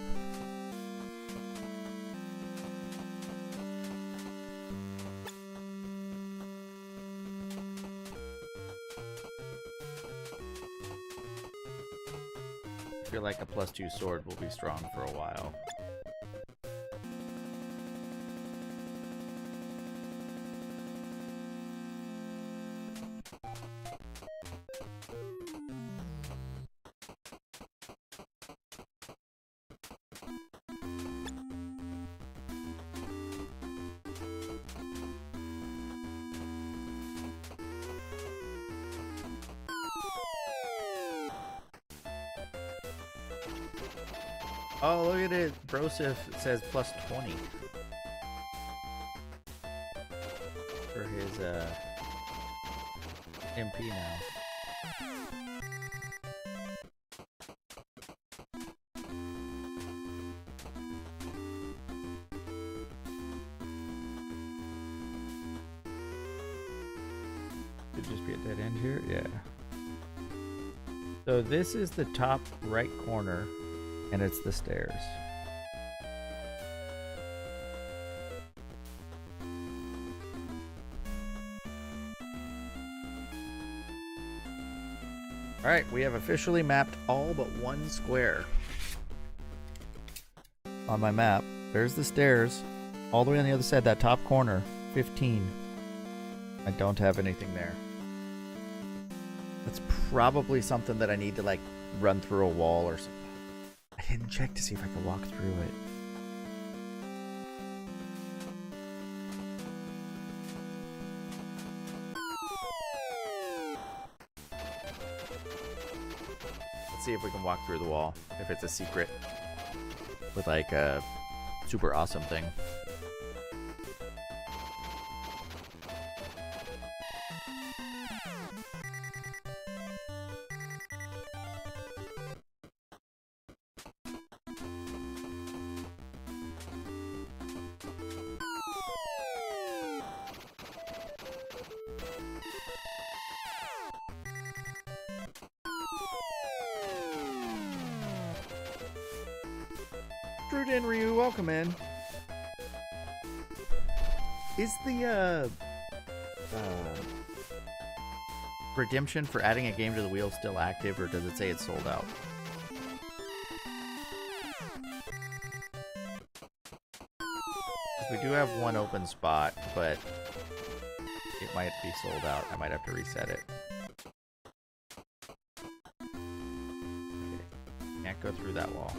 Speaker 1: feel like a +2 sword will be strong for a while. Oh, look at it. Brosif says +20 for his MP now. Could just be a dead end here? Yeah. So this is the top right corner. And it's the stairs. Alright, we have officially mapped all but one square on my map. There's the stairs. All the way on the other side, that top corner, 15. I don't have anything there. That's probably something that I need to like run through a wall or something. I didn't check to see if I could walk through it. Let's see if we can walk through the wall. If it's a secret with like a super awesome thing. In Ryu, welcome in. Is the redemption for adding a game to the wheel still active, or does it say it's sold out? We do have one open spot, but it might be sold out. I might have to reset it. Okay. Can't go through that wall.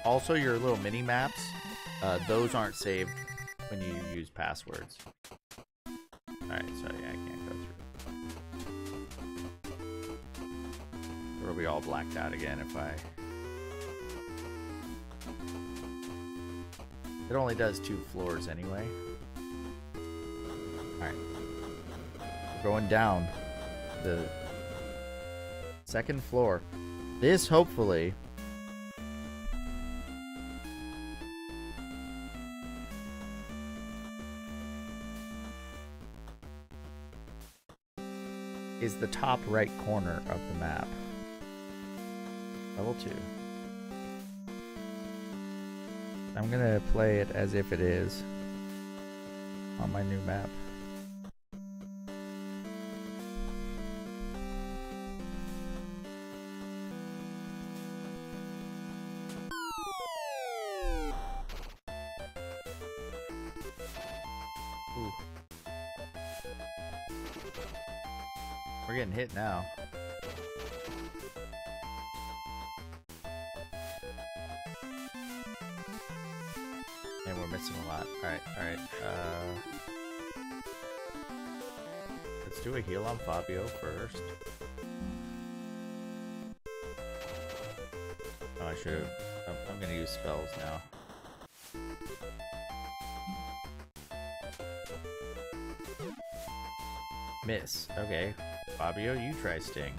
Speaker 1: Also, your little mini maps, those aren't saved when you use passwords. Alright, so yeah, I can't go through. It'll be all blacked out again if I... It only does 2 floors anyway. Alright. We're going down the 2nd floor. This, hopefully... is the top right corner of the map. Level 2. I'm gonna play it as if it is on my new map. Ooh. We're getting hit now. And we're missing a lot. Alright. Let's do a heal on Fabio first. Oh, I should have. I'm gonna use spells now. Miss. Okay. Fabio, you try Sting.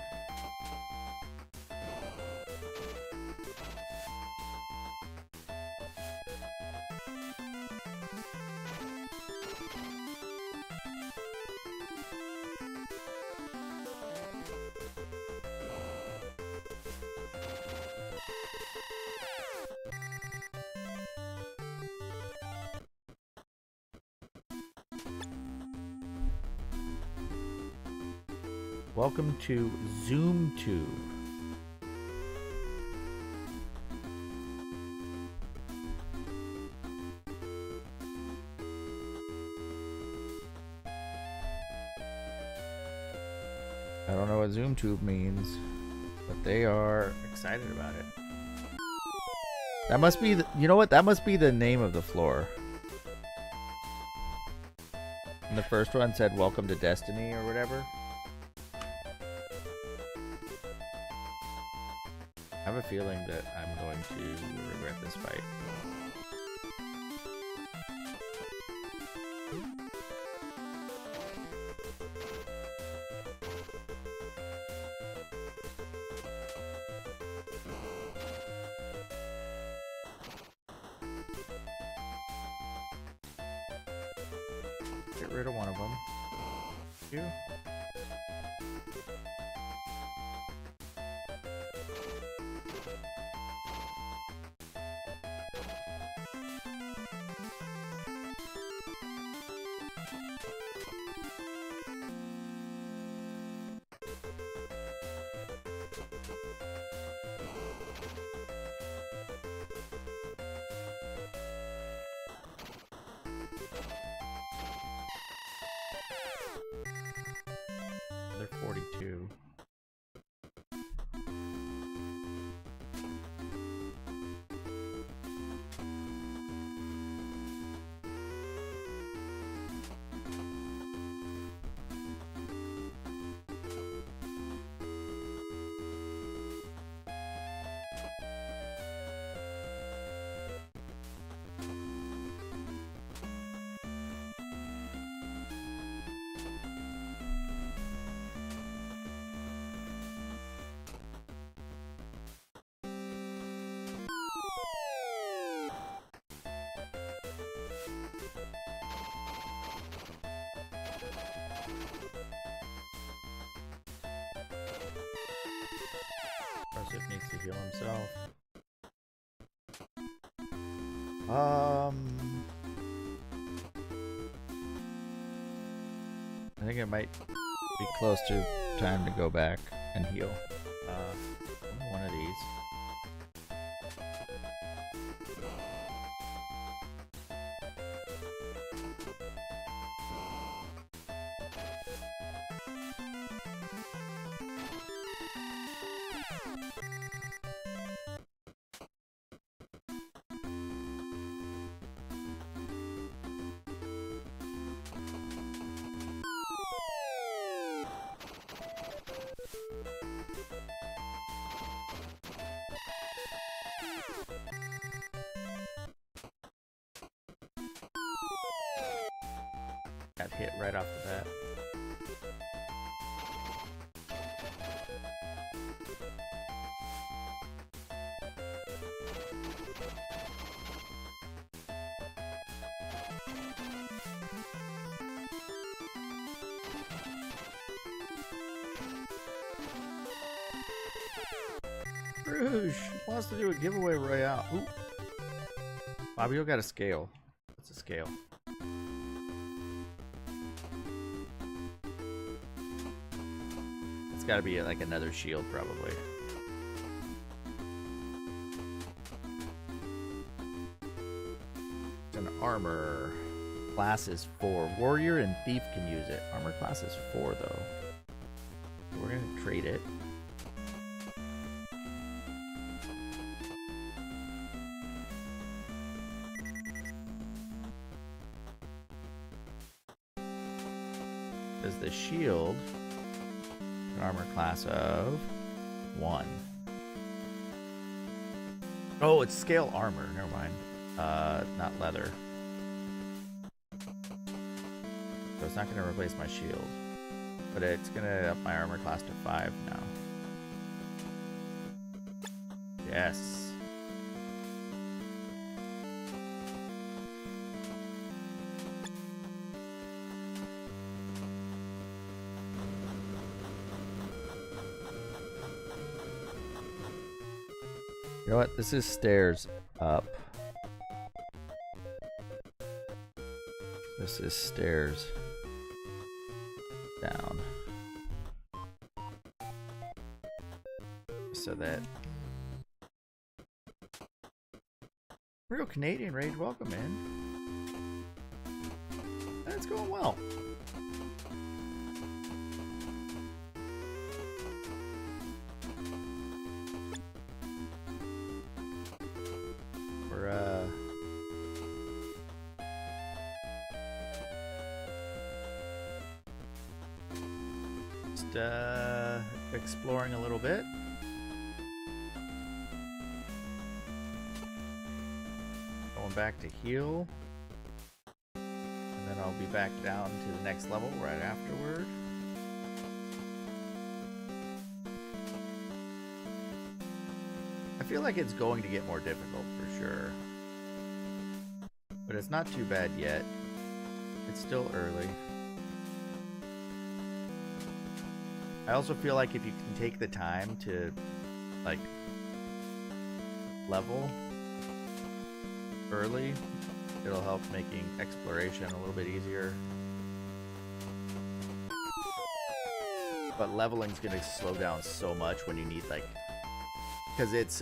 Speaker 1: Welcome to Zoom Tube. I don't know what Zoom Tube means, but they are excited about it. That must be, you know what? That must be the name of the floor. And the first one said "Welcome to Destiny" or whatever. I have a feeling that I'm going to regret this fight. Get rid of one of them. You. They're 42. It needs to heal himself. I think it might be close to time to go back and heal. One of these. Got hit right off the bat. Rouge wants to do a giveaway royale. Ooh. Fabio got a scale. What's a scale? It's got to be like another shield, probably. It's an armor. Class is 4. Warrior and Thief can use it. Armor class is 4, though. So we're going to trade it. Does the shield an armor class of 1? Oh, it's scale armor. Never mind. Not leather. So it's not going to replace my shield, but it's going to up my armor class to 5 now. Yes. You know what? This is stairs up. This is stairs down. so that... Real Canadian Rage, welcome in. That's going well. We're just exploring a little bit. Going back to heal. And then I'll be back down to the next level right afterward. I feel like it's going to get more difficult for sure. But it's not too bad yet. It's still early. I also feel like if you can take the time to, like, level early, it'll help making exploration a little bit easier. But leveling's gonna slow down so much when you need, like, because it's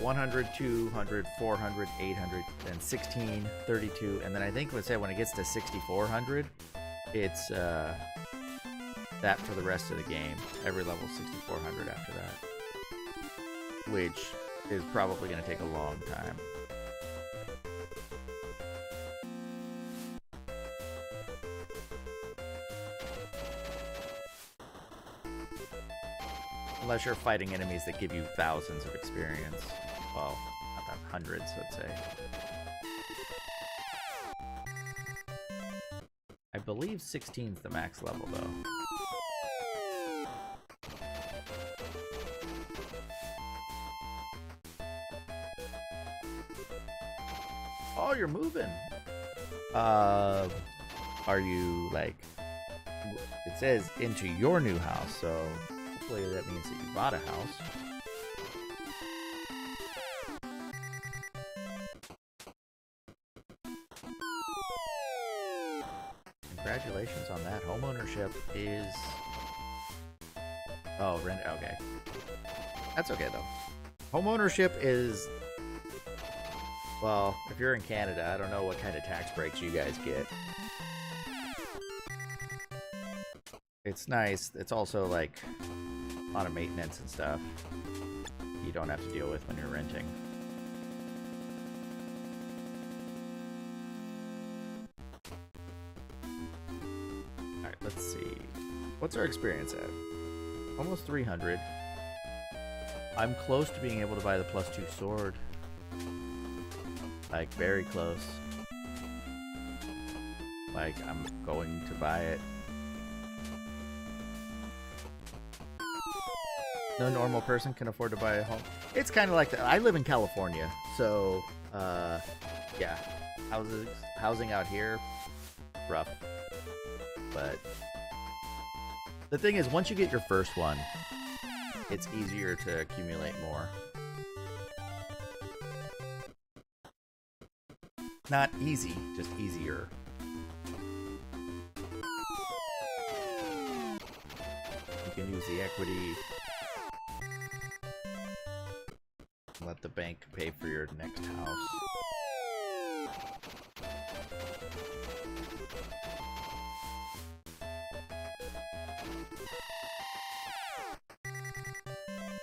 Speaker 1: 100, 200, 400, 800, and 16, 32, and then I think let's say when it gets to 6400, it's that for the rest of the game. Every level 6400 after that, which is probably going to take a long time. Unless you're fighting enemies that give you thousands of experience. Well, not that, hundreds, let's say. I believe 16's the max level, though. Oh, you're moving. Are you, like... It says into your new house, so... Hopefully that means that you bought a house. Congratulations on that. Homeownership is... Oh, rent. Okay. That's okay, though. Homeownership is... Well, if you're in Canada, I don't know what kind of tax breaks you guys get. It's nice. It's also, like... a lot of maintenance and stuff you don't have to deal with when you're renting. Alright, let's see. What's our experience at? Almost 300. I'm close to being able to buy the +2 sword. Like, very close. Like, I'm going to buy it. No normal person can afford to buy a home. It's kind of like that. I live in California, so yeah, housing out here, rough. But the thing is, once you get your first one, it's easier to accumulate more. Not easy, just easier. You can use the equity. Let the bank pay for your next house.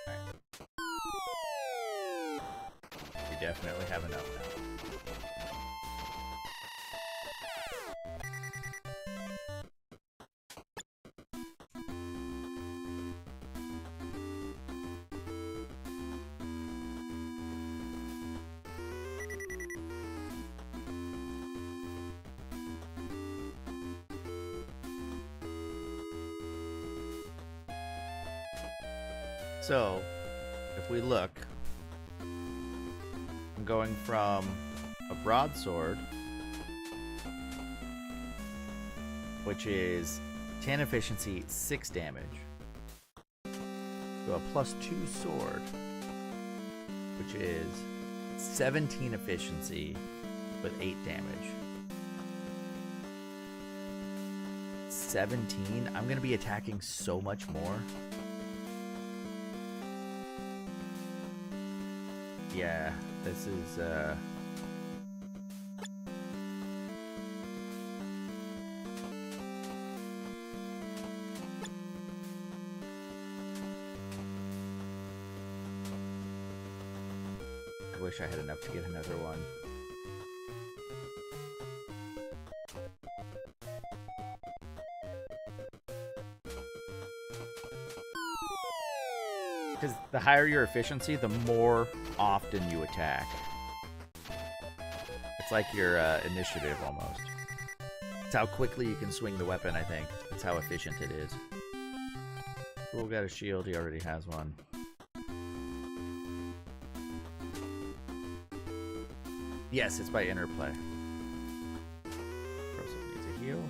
Speaker 1: Right. You definitely have enough now. So, if we look, I'm going from a broadsword, which is 10 efficiency, 6 damage, to a +2 sword, which is 17 efficiency with 8 damage. 17? I'm going to be attacking so much more. Yeah, this is I wish I had enough to get another one. Because the higher your efficiency, the more often you attack. It's like your initiative almost. It's how quickly you can swing the weapon, I think. That's how efficient it is. Cool, got a shield. He already has one. Yes, it's by interplay. Crossover needs a heal.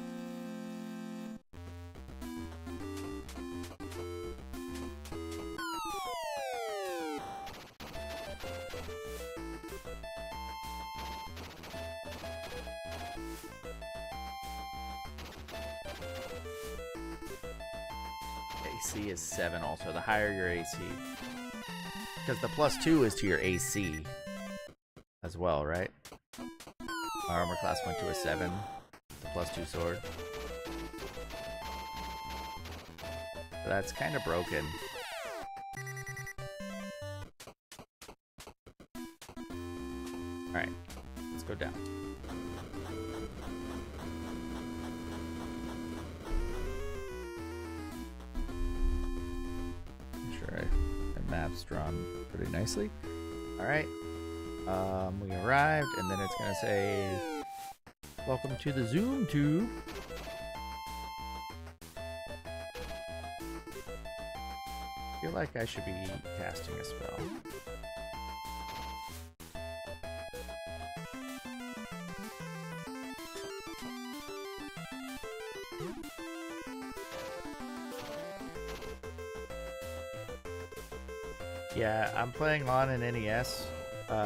Speaker 1: AC is 7 also. The higher your AC. Because the +2 is to your AC as well, right? Our armor class went to a 7. +2 sword. So that's kind of broken. Alright, let's go down. Map's drawn pretty nicely. Alright. We arrived, and then it's gonna say, welcome to the Zoom tube. I feel like I should be casting a spell. Yeah, I'm playing on an NES,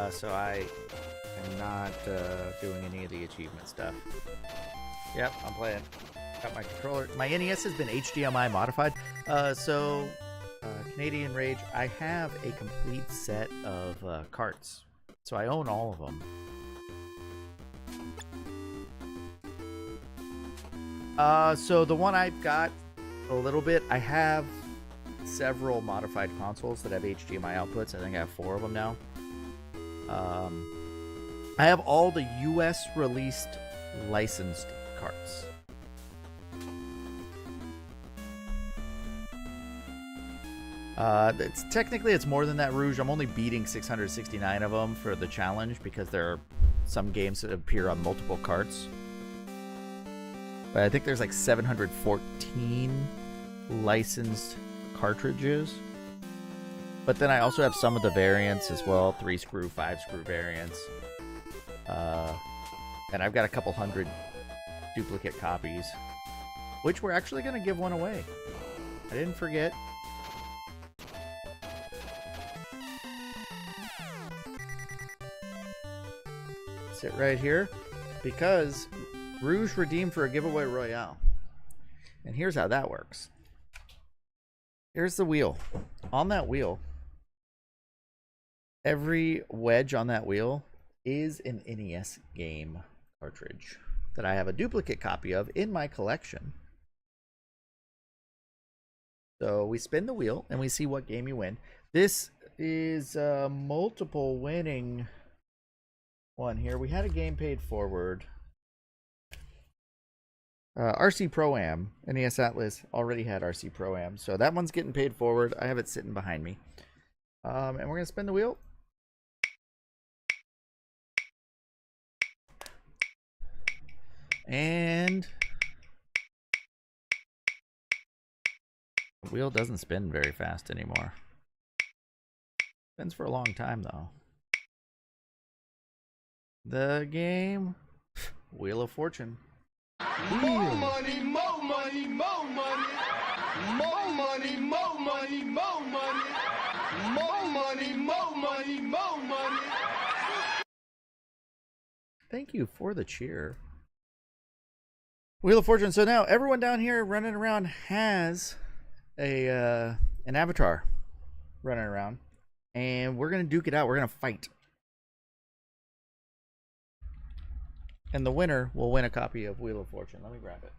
Speaker 1: so I am not doing any of the achievement stuff. Yep, I'm playing. Got my controller. My NES has been HDMI modified, so Canadian Rage, I have a complete set of carts, so I own all of them. So the one I've got a little bit, I have several modified consoles that have HDMI outputs. I think I have 4 of them now. I have all the US released licensed carts. It's more than that, Rouge. I'm only beating 669 of them for the challenge because there are some games that appear on multiple carts. But I think there's like 714 licensed cartridges. But then I also have some of the variants as well, 3-screw, 5-screw variants. And I've got a couple hundred duplicate copies, which we're actually going to give one away. I didn't forget. Sit right here, because Rouge redeemed for a giveaway royale. And here's how that works. Here's the wheel. On that wheel, every wedge on that wheel is an NES game cartridge that I have a duplicate copy of in my collection. So we spin the wheel and we see what game you win. This is a multiple winning one here. We had a game paid forward. RC Pro-Am, NES Atlas already had RC Pro-Am, so that one's getting paid forward. I have it sitting behind me. And we're going to spin the wheel. And the wheel doesn't spin very fast anymore. Spins for a long time, though. The game, Wheel of Fortune.
Speaker 2: More money, more money, more money. More money, more money, more money. More money, more money, more money.
Speaker 1: Thank you for the cheer. Wheel of Fortune. So now everyone down here running around has a an avatar running around. And we're going to duke it out. We're going to fight. And the winner will win a copy of Wheel of Fortune. Let me grab it.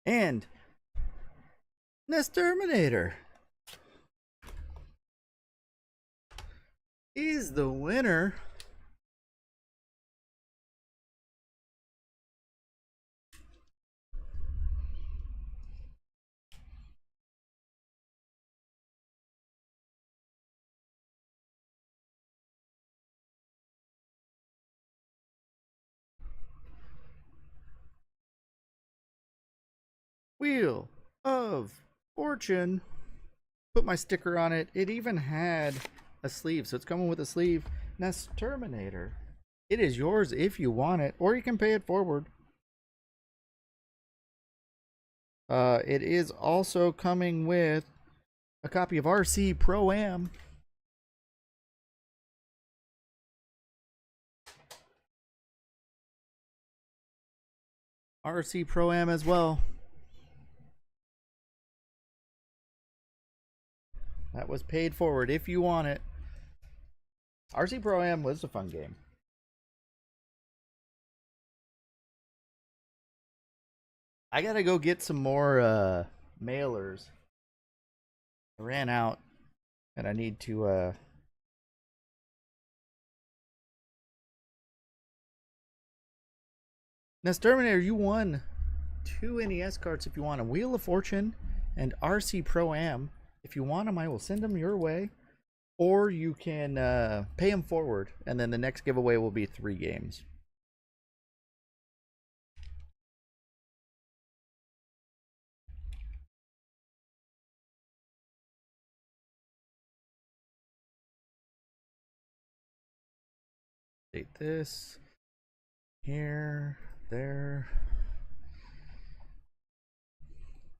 Speaker 1: And NES Terminator is the winner. Wheel of Fortune. Put my sticker on it. It even had a sleeve, so it's coming with a sleeve. NES Terminator. It is yours if you want it, or you can pay it forward. It is also coming with a copy of RC Pro-Am. RC Pro-Am as well. That was paid forward if you want it. RC Pro-Am was a fun game. I gotta go get some more mailers. I ran out and I need to NES Terminator, you won 2 NES carts if you want a Wheel of Fortune and RC Pro-Am. If you want them, I will send them your way. Or you can pay them forward, and then the next giveaway will be 3 games. Date this. Here. There.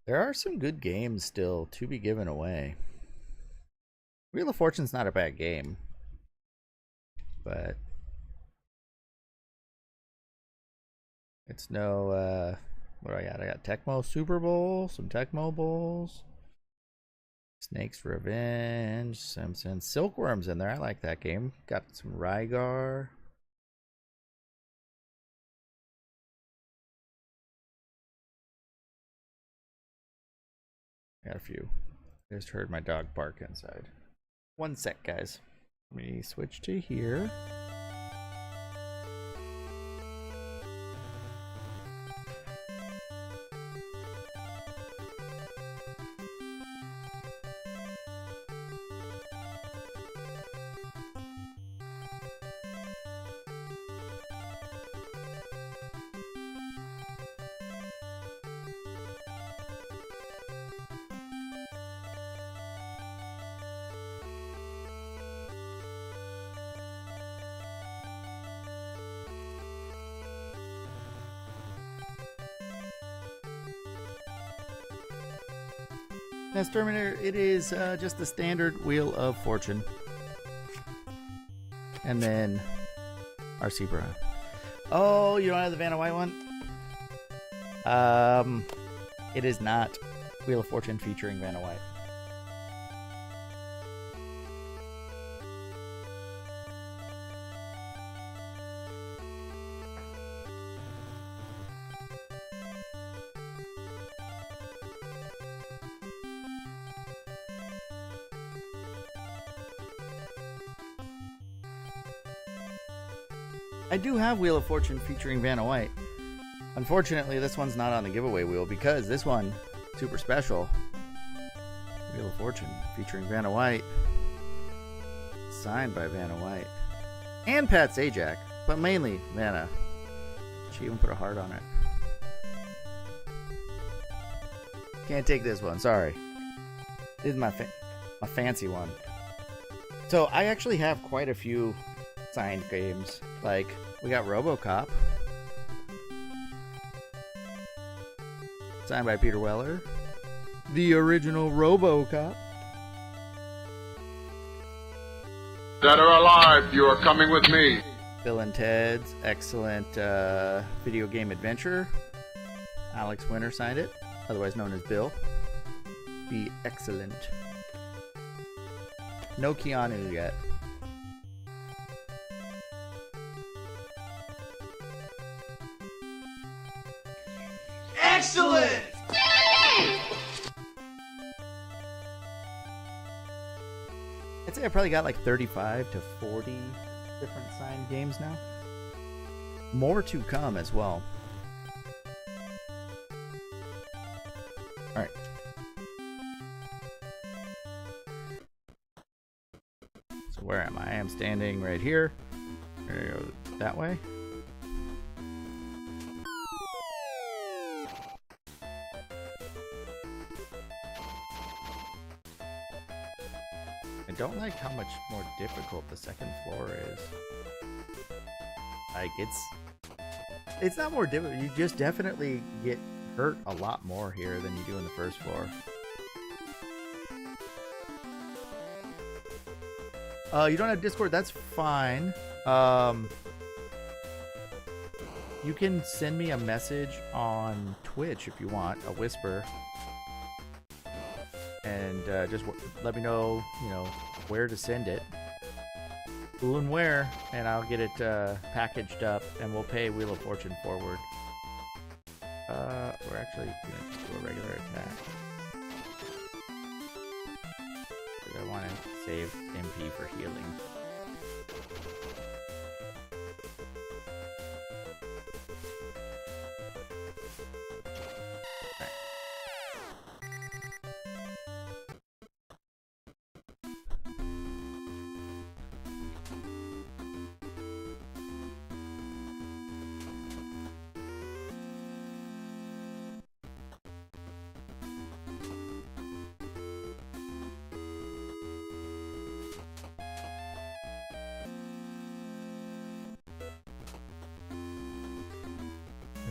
Speaker 1: There are some good games still to be given away. Wheel of Fortune's not a bad game, but it's no, what do I got? I got Tecmo Super Bowl, some Tecmo Bowls, Snake's Revenge, Simpsons, Silkworm's in there. I like that game. Got some Rygar. Got a few. I just heard my dog bark inside. One sec, guys. Let me switch to here. NES Terminator, it is just the standard Wheel of Fortune. And then RC Pro. Oh, you don't have the Vanna White one? It is not Wheel of Fortune featuring Vanna White. I do have Wheel of Fortune featuring Vanna White. Unfortunately, this one's not on the giveaway wheel because this one, super special. Wheel of Fortune featuring Vanna White. Signed by Vanna White. And Pat Sajak, but mainly Vanna. She even put a heart on it. Can't take this one, sorry. This is my fancy one. So I actually have quite a few signed games. Like, we got RoboCop. Signed by Peter Weller. The original RoboCop.
Speaker 3: Dead or alive, you are coming with me.
Speaker 1: Bill and Ted's excellent video game adventure. Alex Winter signed it, otherwise known as Bill. Be excellent. No Keanu yet.
Speaker 2: Excellent!
Speaker 1: I'd say I probably got like 35 to 40 different signed games now. More to come as well. Alright. So where am I? I am standing right here. There you go, that way. I don't like how much more difficult the second floor is. Like, it's not more difficult. You just definitely get hurt a lot more here than you do in the first floor. You don't have Discord, that's fine. You can send me a message on Twitch if you want, a whisper. And just let me know, where to send it. Who and where, and I'll get it packaged up, and we'll pay Wheel of Fortune forward. We're actually gonna just do a regular attack. Because I want to save MP for healing.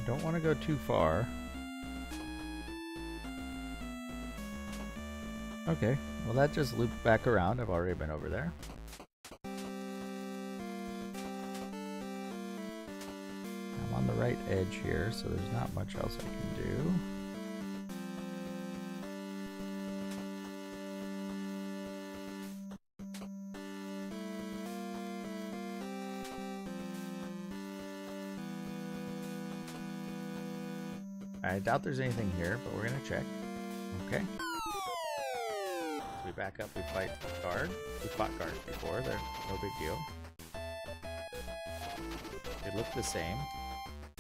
Speaker 1: Don't want to go too far. Okay, well that just looped back around. I've already been over there. I'm on the right edge here, so there's not much else I can do. I doubt there's anything here, but we're gonna check. Okay. So we back up, we fight guard. We fought guards before, they're no big deal. They look the same.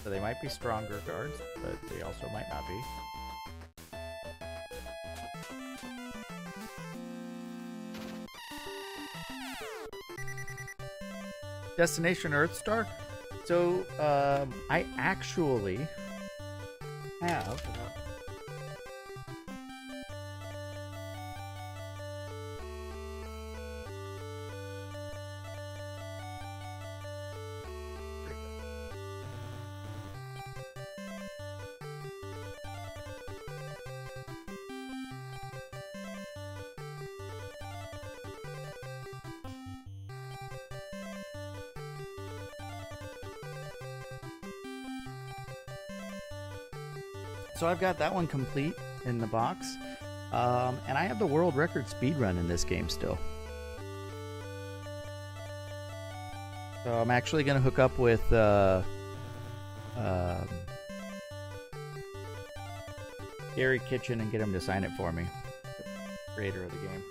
Speaker 1: So they might be stronger guards, but they also might not be. Destination Earthstar? So, I actually have so I've got that one complete in the box, and I have the world record speedrun in this game still. So I'm actually going to hook up with Gary Kitchen and get him to sign it for me, creator of the game.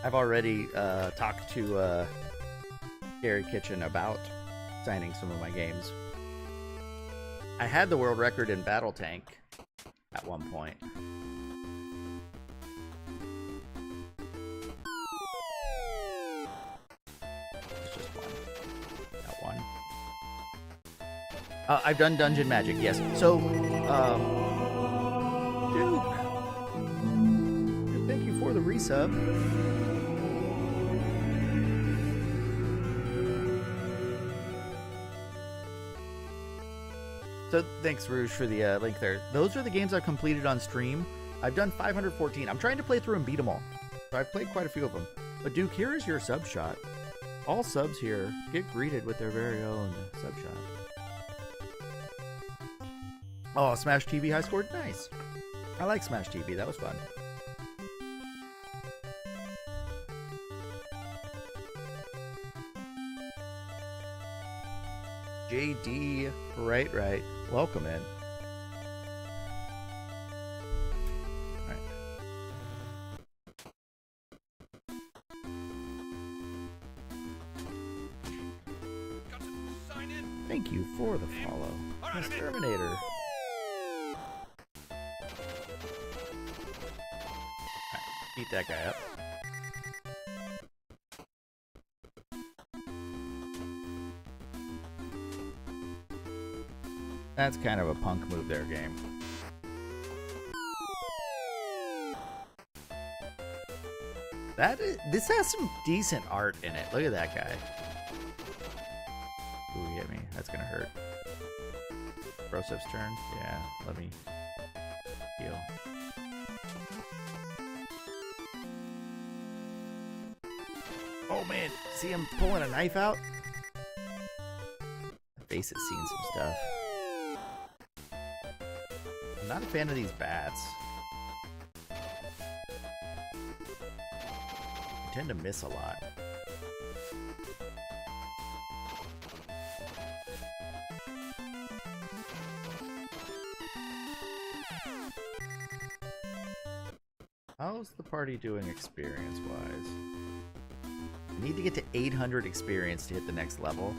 Speaker 1: I've already talked to Gary Kitchen about signing some of my games. I had the world record in Battle Tank at one point. It's just one. That one. I've done Dungeon Magic, yes. So, Duke, thank you for the resub. So thanks, Rouge, for the link there. Those are the games I've completed on stream. I've done 514. I'm trying to play through and beat them all. So I've played quite a few of them. But Duke, here is your sub shot. All subs here get greeted with their very own sub shot. Oh, Smash TV high scored? Nice. I like Smash TV. That was fun. JD, right. Welcome in. All right. Thank you for the follow, Exterminator. Beat that guy up. That's kind of a punk move there, game. This has some decent art in it. Look at that guy. Ooh, he hit me. That's gonna hurt. Brosev's turn. Yeah, let me heal. Oh man, see him pulling a knife out? My face has seen some stuff. I'm not a fan of these bats. I tend to miss a lot. How's the party doing experience-wise? I need to get to 800 experience to hit the next level.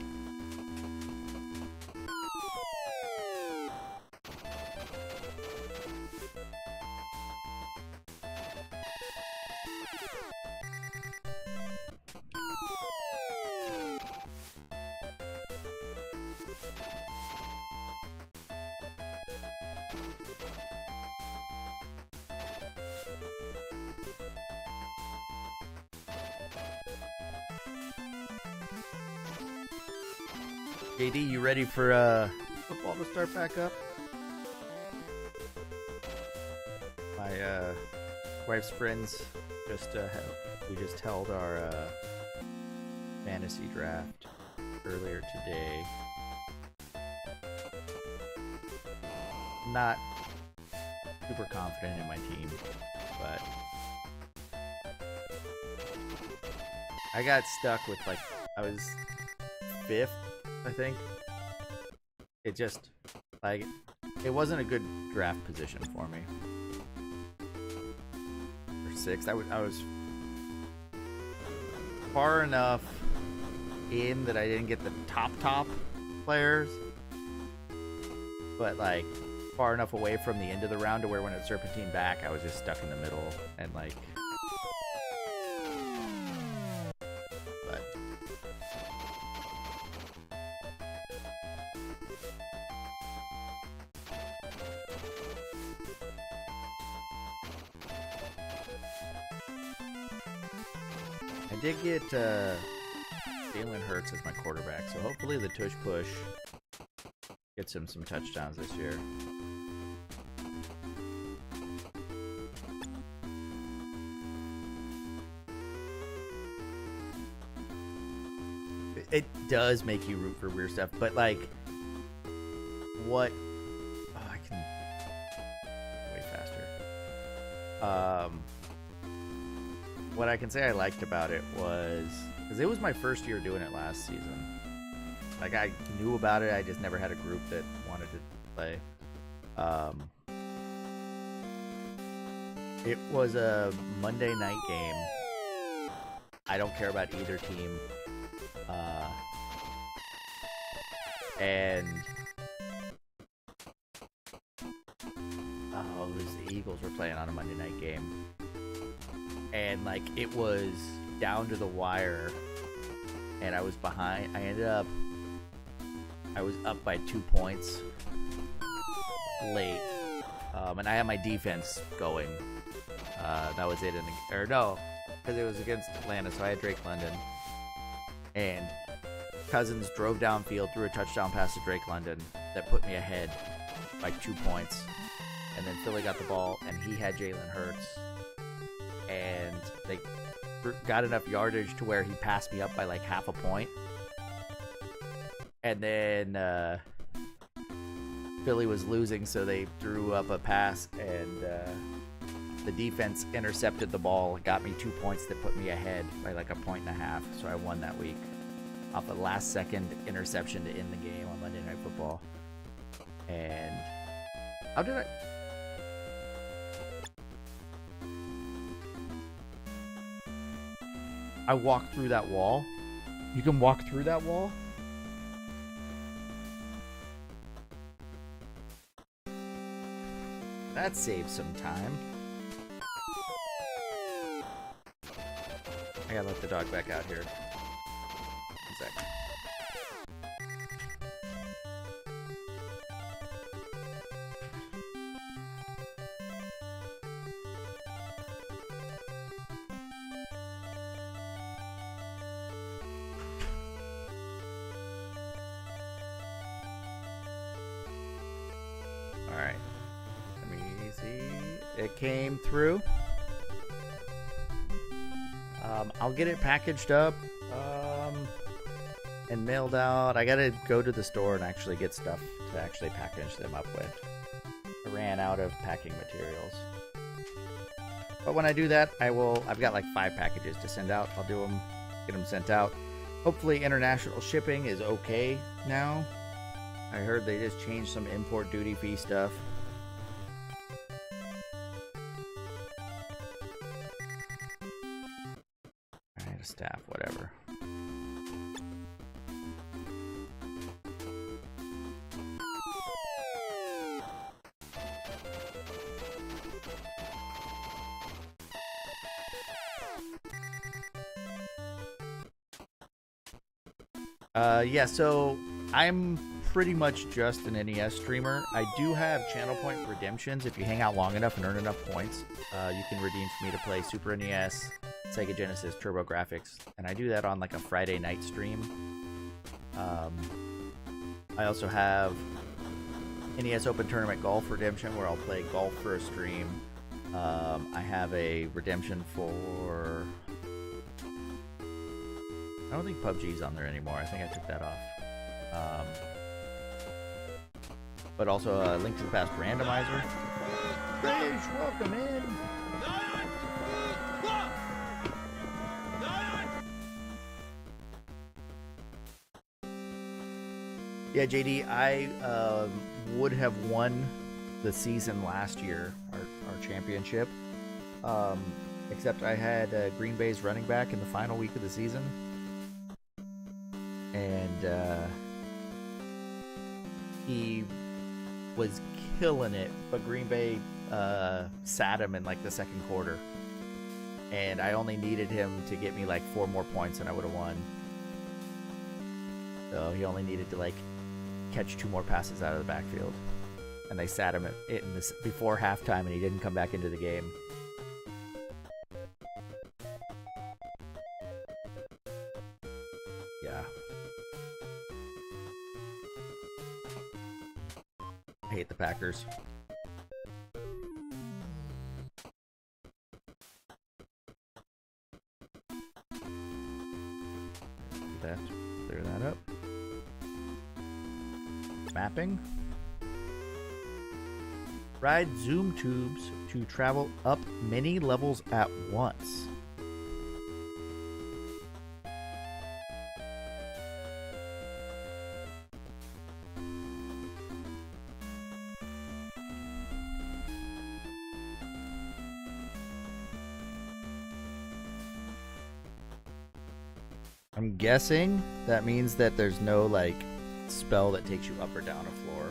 Speaker 1: JD, you ready for football to start back up? My wife's friends just we just held our fantasy draft earlier today. Not super confident in my team, but I got stuck with, like, I was 5th, I think. It just, like, it wasn't a good draft position for me. Or 6th, I was far enough in that I didn't get the top players, but, like, far enough away from the end of the round to where when it serpentine back, I was just stuck in the middle, and, like, but I did get Jalen Hurts as my quarterback, so hopefully the tush push gets him some touchdowns this year. It does make you root for weird stuff, but, like, what? Oh, I can way faster. What I can say I liked about it was, because it was my first year doing it last season. Like, I knew about it, I just never had a group that wanted to play. It was a Monday night game I don't care about either team. And it was the Eagles were playing on a Monday night game. And like it was down to the wire and I was behind. I was up by 2 points late. And I had my defense going. That was it because it was against Atlanta, so I had Drake London. And Cousins drove downfield, threw a touchdown pass to Drake London that put me ahead by 2 points. And then Philly got the ball, and he had Jalen Hurts. And they got enough yardage to where he passed me up by like half a point. And then Philly was losing, so they threw up a pass, and the defense intercepted the ball, got me 2 points that put me ahead by like 1.5 points. So I won that week off a last-second interception to end the game on Monday Night Football. And how did I walked through that wall? You can walk through that wall? That saves some time. I gotta let the dog back out here. 1 sec. Alright. Let me see. It came through. I'll get it packaged up and mailed out. I gotta go to the store and actually get stuff to actually package them up with. I ran out of packing materials. But when I do that, I've got like 5 packages to send out. I'll do them, get them sent out. Hopefully international shipping is okay now. I heard they just changed some import duty fee stuff. Alright, staff, whatever. Yeah, so I'm pretty much just an NES streamer. I do have channel point redemptions. If you hang out long enough and earn enough points, you can redeem for me to play Super NES, Sega Genesis, TurboGrafx, and I do that on like a Friday night stream. I also have NES Open Tournament Golf redemption where I'll play golf for a stream. I have a redemption for... I don't think PUBG's on there anymore. I think I took that off. But also a Link to the Past randomizer. Fish, welcome in! Yeah, JD, I would have won the season last year, our championship. Except I had Green Bay's running back in the final week of the season. And he was killing it, but Green Bay sat him in like the second quarter. And I only needed him to get me like 4 more points and I would have won. So he only needed to like catch 2 more passes out of the backfield. And they sat him before halftime and he didn't come back into the game. Yeah. I hate the Packers. Clear that up. Mapping. Ride zoom tubes to travel up many levels at once. I'm guessing that means that there's no like spell that takes you up or down a floor.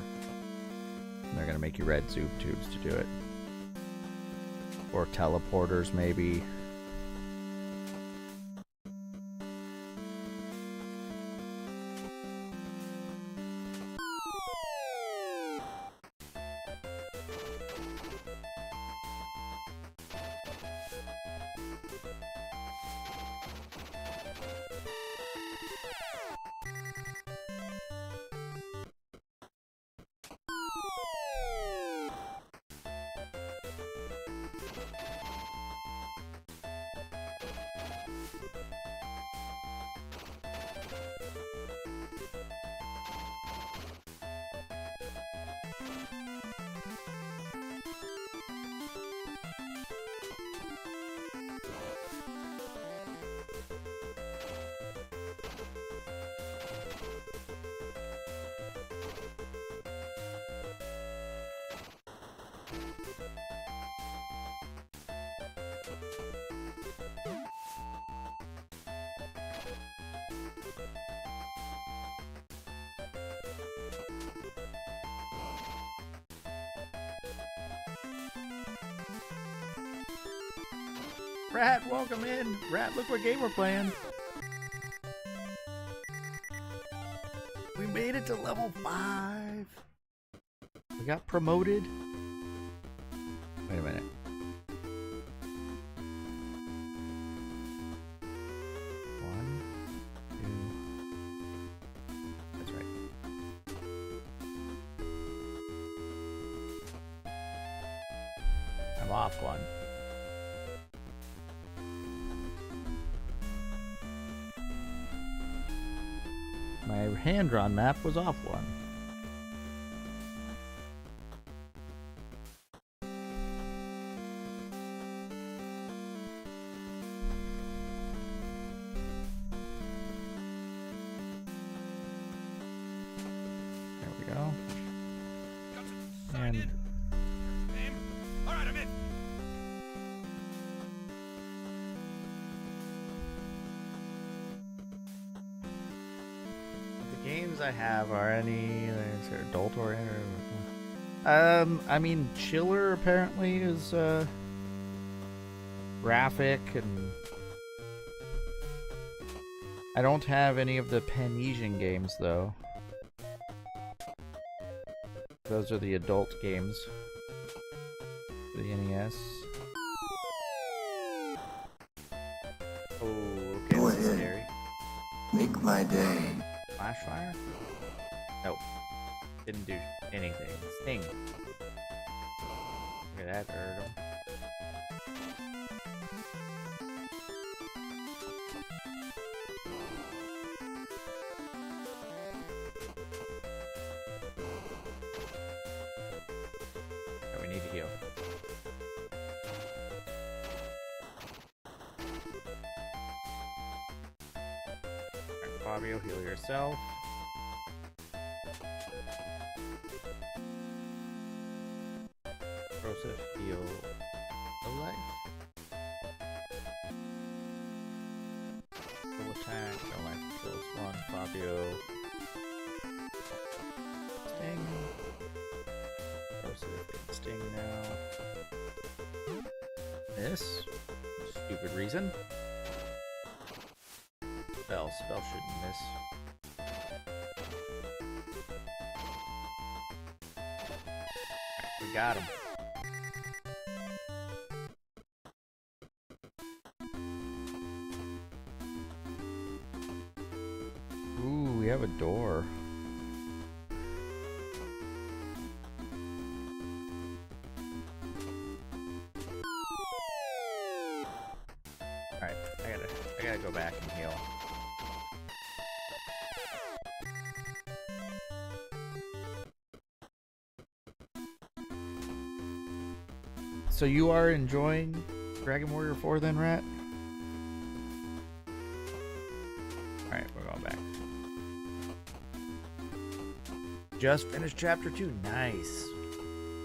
Speaker 1: And they're gonna make you red zoom tubes to do it. Or teleporters maybe. Rat, welcome in. Rat, look what game we're playing. We made it to level 5. We got promoted. Wait a minute. One, two. That's right. I'm off one. My hand-drawn map was off one. There we go. And
Speaker 4: all right, I'm in.
Speaker 1: games I have are any adult oriented? I mean, Chiller apparently is graphic, and I don't have any of the Pan-Asian games though. Those are the adult games for the NES. Oh, okay,
Speaker 5: Go
Speaker 1: this is
Speaker 5: ahead.
Speaker 1: scary.
Speaker 5: Make my day.
Speaker 1: Flashfire? Nope. Didn't do anything. Sting. Look at that, hurt him. Oh, we need to heal. Alright, Fabio, heal yourself. Joseph, heal the life. Full attack, no life kills one. Fabio. Sting. Joseph can sting now. Miss. Stupid reason. Spell shouldn't miss. We got him. Ooh, we have a door. Alright, I gotta go back and heal. So you are enjoying Dragon Warrior 4 then, Rat? Alright, we're going back. Just finished chapter 2. Nice.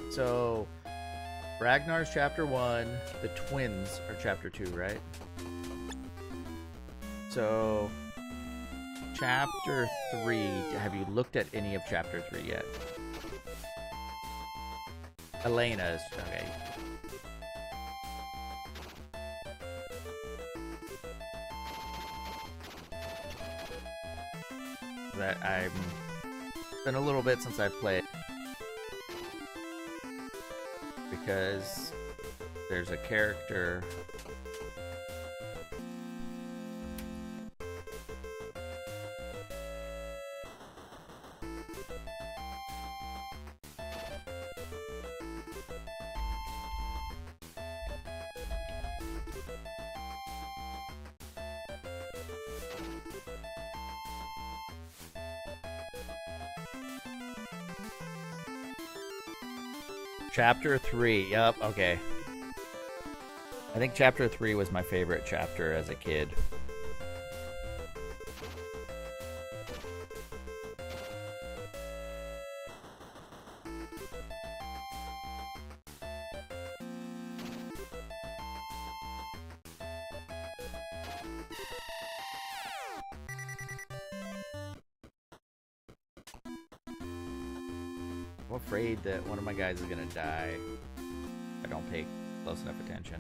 Speaker 1: So Ragnar's chapter 1, the twins are chapter 2, right? So Chapter 3. Have you looked at any of Chapter 3 yet? Elena's. Okay. That it's been a little bit since I've played. Because there's a character. Chapter 3, yep, okay. I think Chapter 3 was my favorite chapter as a kid. I'm afraid that one of my guys is gonna die if I don't pay close enough attention.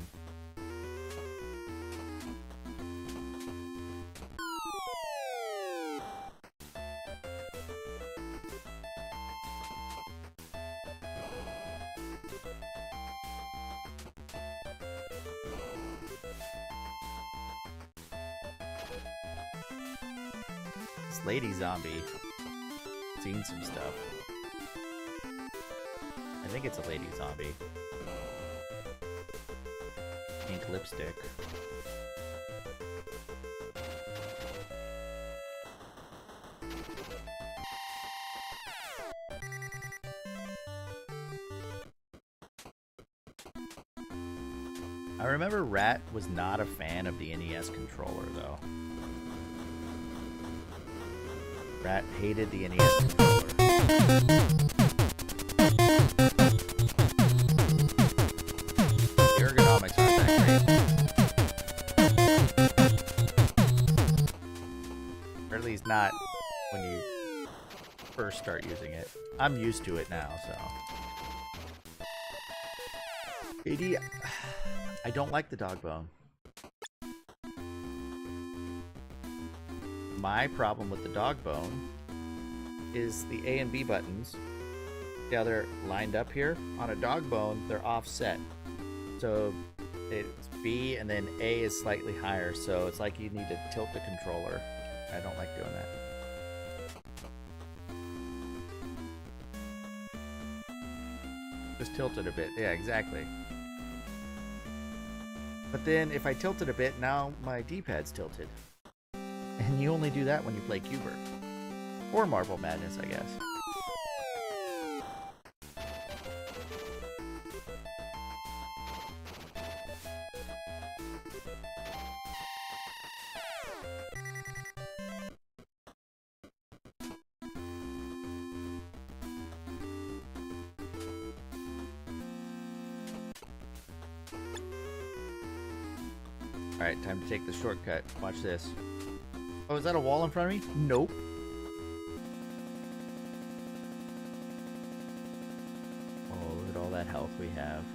Speaker 1: This lady zombie. Seen some stuff. I think it's a lady zombie. Pink lipstick. I remember Rat was not a fan of the NES controller, though. Rat hated the NES controller. Ergonomics aren't that great. Or at least not when you first start using it. I'm used to it now, so. JD, I don't like the dog bone. My problem with the dog bone is the A and B buttons. Yeah, they're lined up here. On a dog bone, they're offset. So it's B and then A is slightly higher. So it's like you need to tilt the controller. I don't like doing that. Just tilt it a bit. Yeah, exactly. But then if I tilt it a bit, now my D-pad's tilted. And you only do that when you play Cubert. Or Marble Madness, I guess. Alright, time to take the shortcut. Watch this. Oh, is that a wall in front of me? Nope. Oh, look at all that health we have.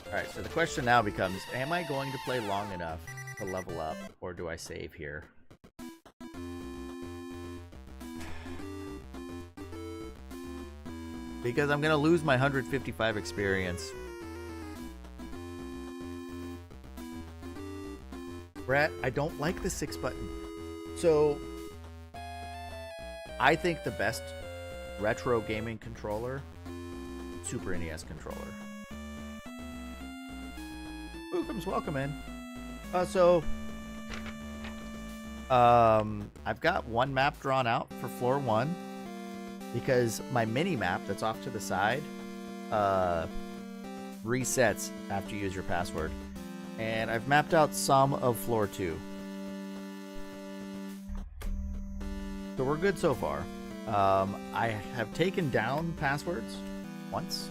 Speaker 1: Alright, so the question now becomes, am I going to play long enough to level up, or do I save here? Because I'm going to lose my 155 experience. Brett, I don't like the 6 button. So, I think the best retro gaming controller, Super NES controller. Ooh, comes welcome in. I've got one map drawn out for floor 1. Because my mini map that's off to the side resets after you use your password. And I've mapped out some of floor 2. So we're good so far. I have taken down passwords once.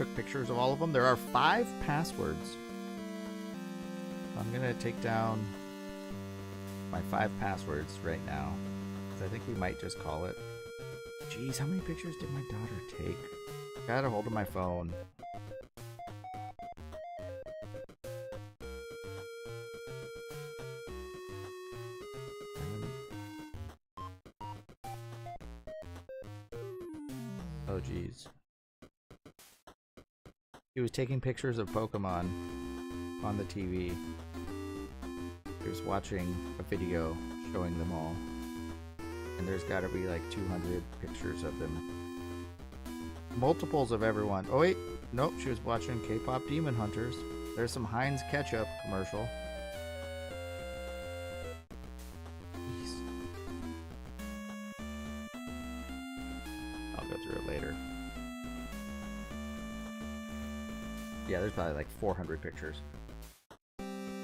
Speaker 1: took pictures of all of them. There are 5 passwords. I'm gonna take down my 5 passwords right now, because I think we might just call it. Jeez, how many pictures did my daughter take? Got a hold of my phone. Oh, jeez. He was taking pictures of Pokemon on the TV. He was watching a video showing them all. And there's got to be like 200 pictures of them. Multiples of everyone. Oh, wait. Nope, she was watching K-pop Demon Hunters. There's some Heinz ketchup commercial. Jeez. I'll go through it later. Yeah, there's probably like 400 pictures.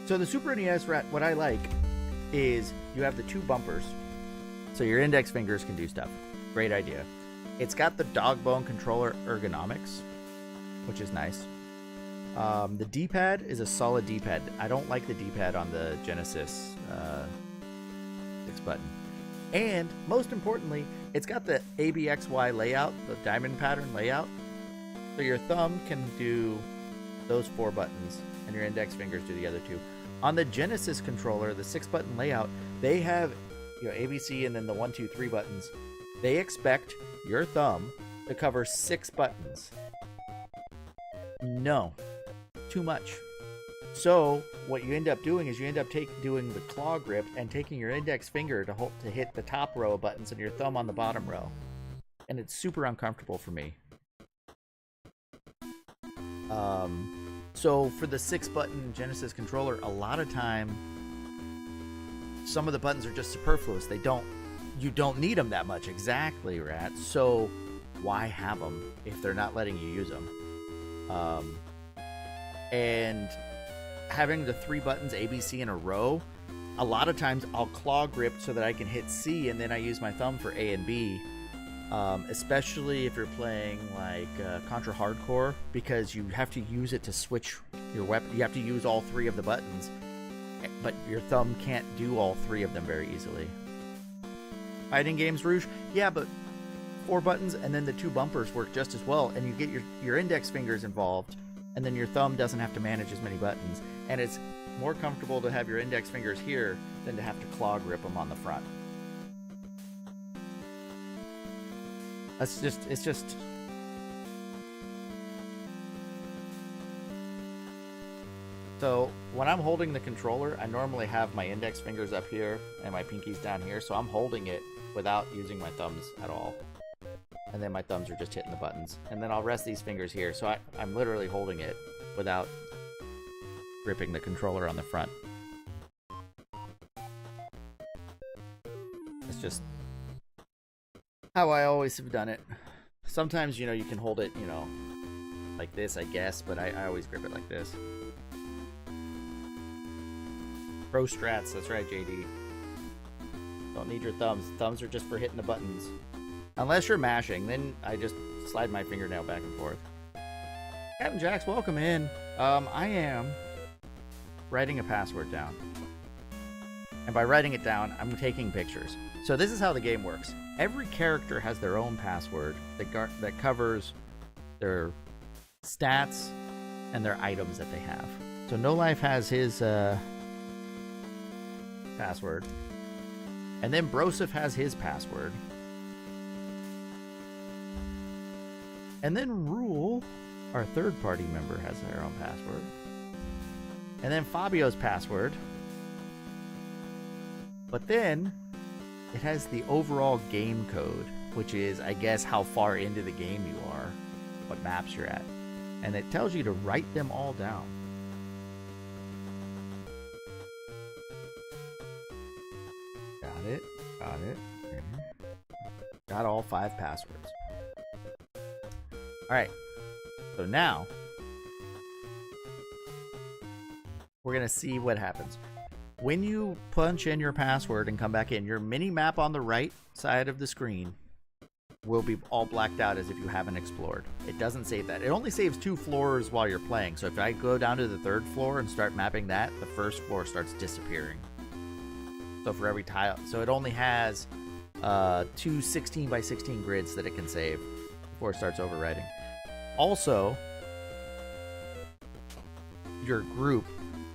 Speaker 1: So the Super NES, what I like is you have the 2 bumpers. So your index fingers can do stuff. Great idea. It's got the dog bone controller ergonomics, which is nice. The D-pad is a solid D-pad. I don't like the D-pad on the Genesis 6 button. And most importantly, it's got the ABXY layout, the diamond pattern layout. So your thumb can do those 4 buttons, and your index fingers do the other 2. On the Genesis controller, the 6-button layout, they have ABC and then the 1, 2, 3 buttons. They expect your thumb to cover 6 buttons. No, too much. So what you end up doing is you end up doing the claw grip and taking your index finger to hit the top row of buttons and your thumb on the bottom row, and it's super uncomfortable for me. So for the 6-button Genesis controller, a lot of time, some of the buttons are just superfluous. You don't need them that much. Exactly, Rat. So why have them if they're not letting you use them? And having the 3 buttons ABC in a row, a lot of times I'll claw grip so that I can hit C, and then I use my thumb for A and B. Especially if you're playing like Contra Hardcore, because you have to use it to switch your weapon. You have to use all 3 of the buttons, but your thumb can't do all 3 of them very easily. Fighting games, Rouge? Yeah, but 4 buttons and then the 2 bumpers work just as well, and you get your index fingers involved, and then your thumb doesn't have to manage as many buttons, and it's more comfortable to have your index fingers here than to have to claw grip them on the front. It's just so when I'm holding the controller, I normally have my index fingers up here and my pinkies down here, so I'm holding it without using my thumbs at all. And then my thumbs are just hitting the buttons. And then I'll rest these fingers here, so I'm literally holding it without gripping the controller on the front. It's just how I always have done it. Sometimes, you can hold it, like this, I guess, but I always grip it like this. Pro strats, that's right, JD. Don't need your thumbs. Thumbs are just for hitting the buttons. Unless you're mashing, then I just slide my fingernail back and forth. Captain Jax, welcome in. I am writing a password down. And by writing it down, I'm taking pictures. So this is how the game works. Every character has their own password that covers their stats and their items that they have. So No Life has his password. And then Broseph has his password. And then Rule, our third-party member, has their own password. And then Fabio's password. But then it has the overall game code, which is, I guess, how far into the game you are, what maps you're at. And it tells you to write them all down. Got it. Got all 5 passwords. Alright. So now we're going to see what happens. When you punch in your password and come back in, your mini map on the right side of the screen will be all blacked out as if you haven't explored. It doesn't save that. It only saves 2 floors while you're playing. So if I go down to the 3rd floor and start mapping that, the 1st floor starts disappearing. So for every tile, so it only has 2 16 by 16 grids that it can save before it starts overwriting. Also, your group,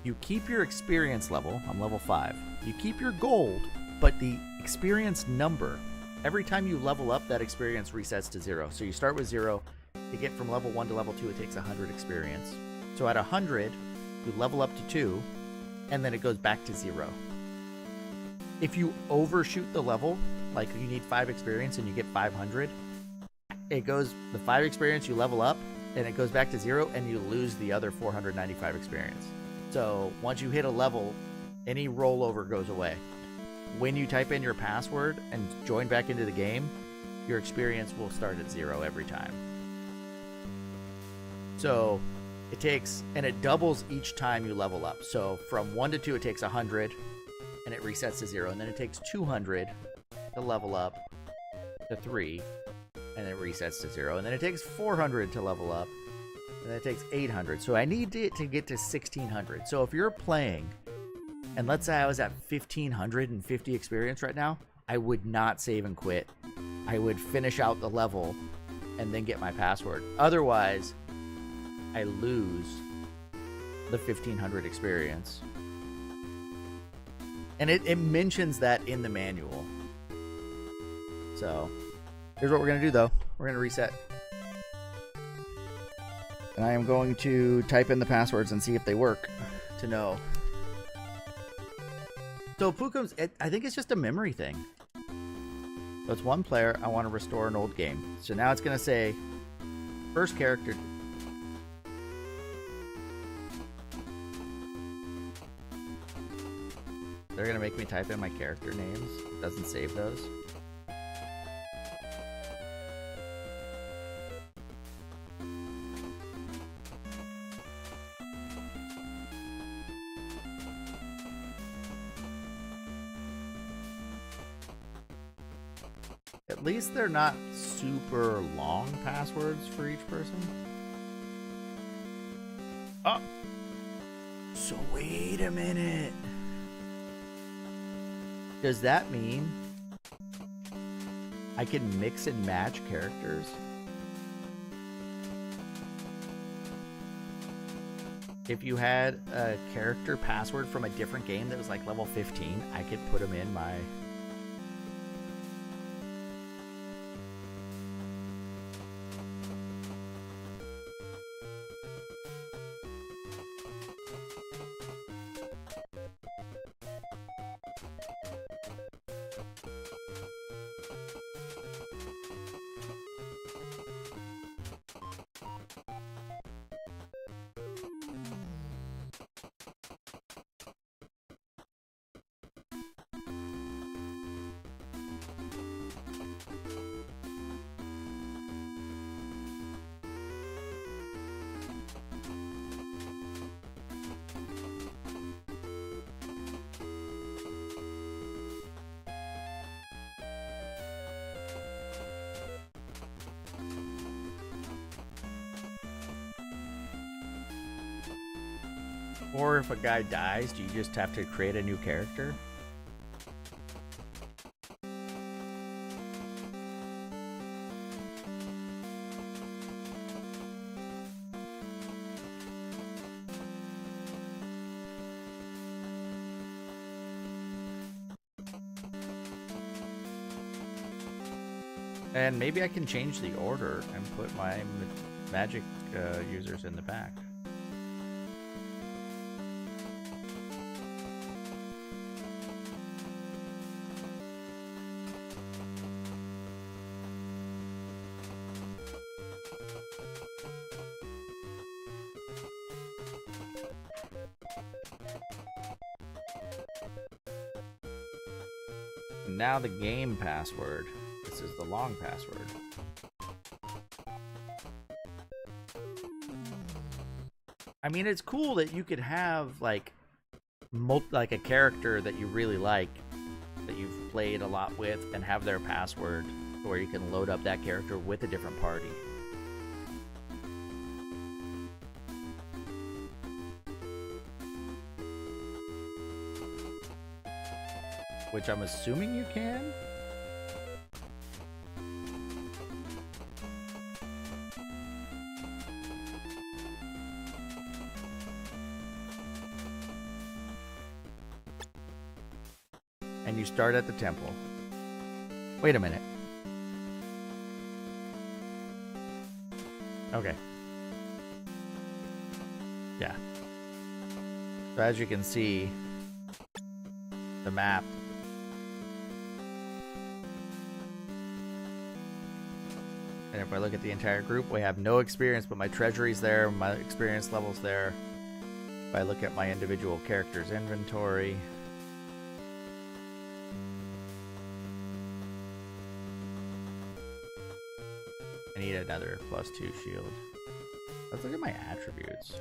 Speaker 1: you keep your experience level. I'm level 5. You keep your gold, but the experience number, every time you level up, that experience resets to 0. So you start with 0. To get from level 1 to level 2, it takes 100 experience. So at 100, you level up to 2, and then it goes back to 0. If you overshoot the level, like you need 5 experience and you get 500, it goes, the 5 experience you level up, and it goes back to 0, and you lose the other 495 experience. So once you hit a level, any rollover goes away. When you type in your password and join back into the game, your experience will start at 0 every time. So it takes, and it doubles each time you level up. So from 1 to 2, it takes 100, and it resets to 0. And then it takes 200 to level up to 3, and it resets to 0. And then it takes 400 to level up, and then it takes 800. So I need it to get to 1600. So if you're playing, and let's say I was at 1550 experience right now, I would not save and quit. I would finish out the level and then get my password. Otherwise, I lose the 1500 experience. And it mentions that in the manual. So here's what we're going to do, though. We're going to reset. And I am going to type in the passwords and see if they work to know. So Pukum's, I think it's just a memory thing. So it's 1 player. I want to restore an old game. So now it's going to say first character. They're going to make me type in my character names. It doesn't save those. At least they're not super long passwords for each person. Oh! So wait a minute. Does that mean I can mix and match characters? If you had a character password from a different game that was like level 15, I could put them in my... Or if a guy dies, do you just have to create a new character? And maybe I can change the order and put my magic users in the back. Now the game password. This is the long password. I mean, it's cool that you could have like a character that you really like, that you've played a lot with, and have their password where you can load up that character with a different party. Which I'm assuming you can? And you start at the temple. Wait a minute. Okay. Yeah. So as you can see, the map. And if I look at the entire group, we have no experience, but my treasury's there, my experience level's there. If I look at my individual character's inventory, I need another +2 shield. Let's look at my attributes.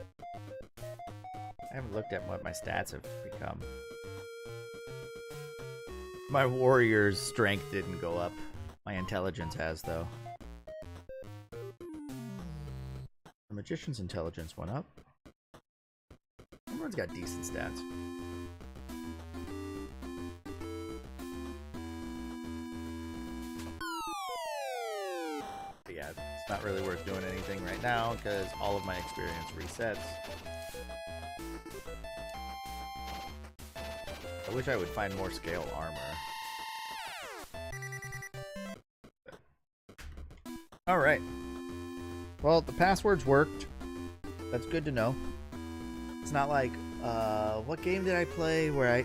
Speaker 1: I haven't looked at what my stats have become. My warrior's strength didn't go up. My intelligence has, though. The magician's intelligence went up. Everyone's got decent stats. But yeah, it's not really worth doing anything right now because all of my experience resets. I wish I would find more scale armor. Alright. Well, the passwords worked. That's good to know. It's not like, what game did I play where I...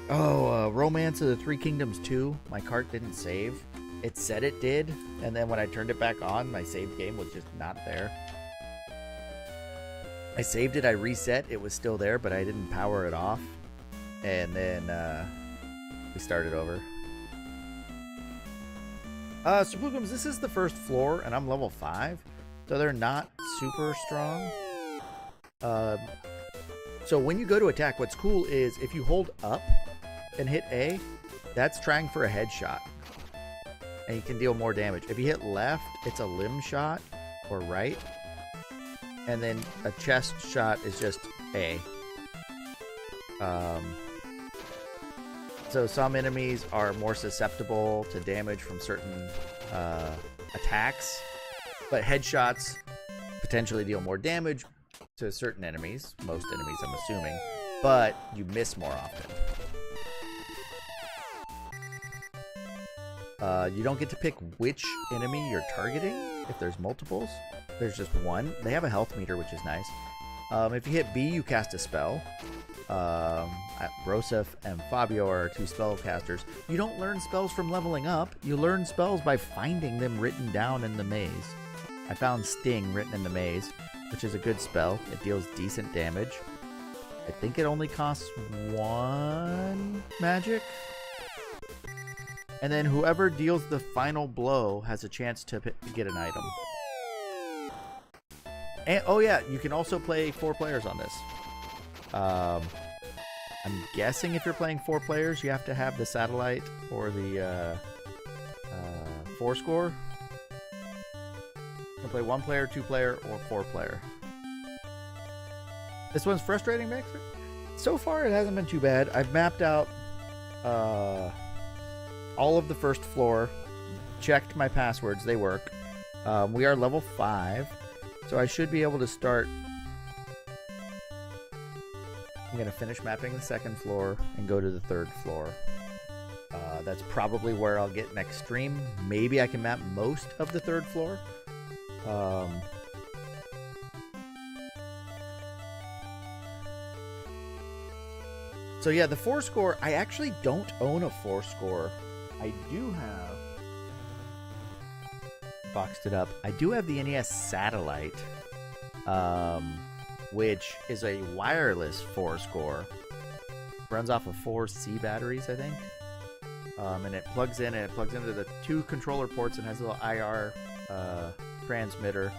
Speaker 1: Romance of the Three Kingdoms 2. My cart didn't save. It said it did, and then when I turned it back on, my saved game was just not there. I saved it, I reset, it was still there, but I didn't power it off. And then, we started over. Spookums, this is the first floor, and I'm level 5. So they're not super strong. So when you go to attack, what's cool is if you hold up and hit A, that's trying for a headshot. And you can deal more damage. If you hit left, it's a limb shot, or right. And then a chest shot is just A. So some enemies are more susceptible to damage from certain attacks. But headshots potentially deal more damage to certain enemies. Most enemies, I'm assuming. But you miss more often. You don't get to pick which enemy you're targeting if there's multiples. There's just one. They have a health meter, which is nice. If you hit B, you cast a spell. Broseph and Fabio are 2 spellcasters. You don't learn spells from leveling up. You learn spells by finding them written down in the maze. I found Sting written in the maze, which is a good spell. It deals decent damage. I think it only costs 1 magic. And then whoever deals the final blow has a chance to get an item. And, oh yeah, you can also play 4 players on this. I'm guessing if you're playing 4 players, you have to have the satellite or the 4 score. You can play 1 player, 2 player, or 4 player. This one's frustrating, Mixer? So far, it hasn't been too bad. I've mapped out all of the first floor, checked my passwords, they work. We are level 5, so I should be able to start. I'm going to finish mapping the 2nd floor and go to the 3rd floor. That's probably where I'll get next stream. Maybe I can map most of the 3rd floor. So yeah, the 4 score, I actually don't own a 4 score. I do have... Boxed it up. I do have the NES Satellite. Which is a wireless 4 score. Runs off of 4 C batteries, I think. And it plugs in, and it plugs into the 2 controller ports and has a little IR transmitter.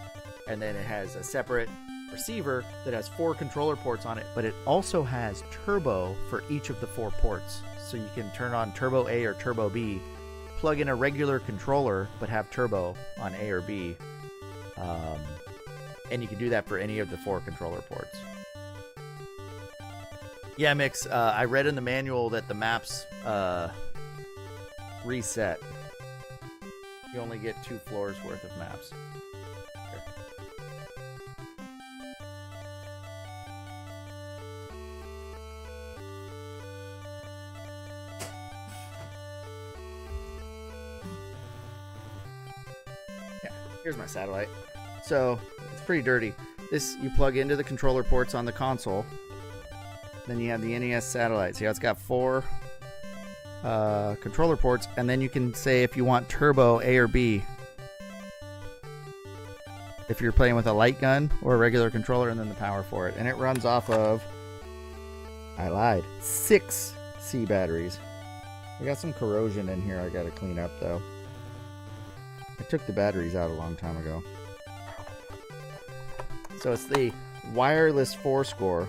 Speaker 1: And then it has a separate receiver that has 4 controller ports on it, but it also has turbo for each of the 4 ports. So you can turn on turbo A or turbo B plug in a regular controller but have turbo on A or B. And you can do that for any of the 4 controller ports. Yeah, Mix, I read in the manual that the maps reset. You only get 2 floors worth of maps. Here. Yeah, here's my satellite. So, it's pretty dirty. This, you plug into the controller ports on the console. Then you have the NES satellite. See how it's got 4 controller ports, and then you can say if you want turbo A or B. If you're playing with a light gun or a regular controller, and then the power for it. And it runs off of, I lied, 6 C batteries. I got some corrosion in here I gotta clean up though. I took the batteries out a long time ago. So it's the wireless 4-score.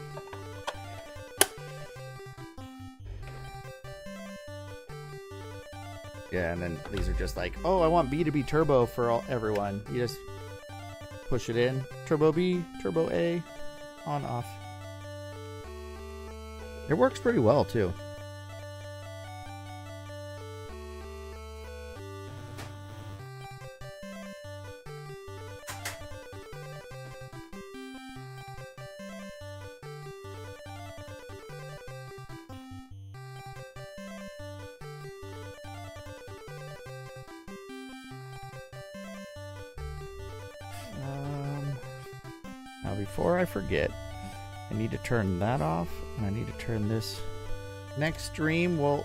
Speaker 1: Yeah, and then these are just like, oh, I want B to be turbo for everyone. You just push it in. Turbo B, turbo A, on, off. It works pretty well, too. Now before I forget, I need to turn that off, and I need to turn this. Next stream we'll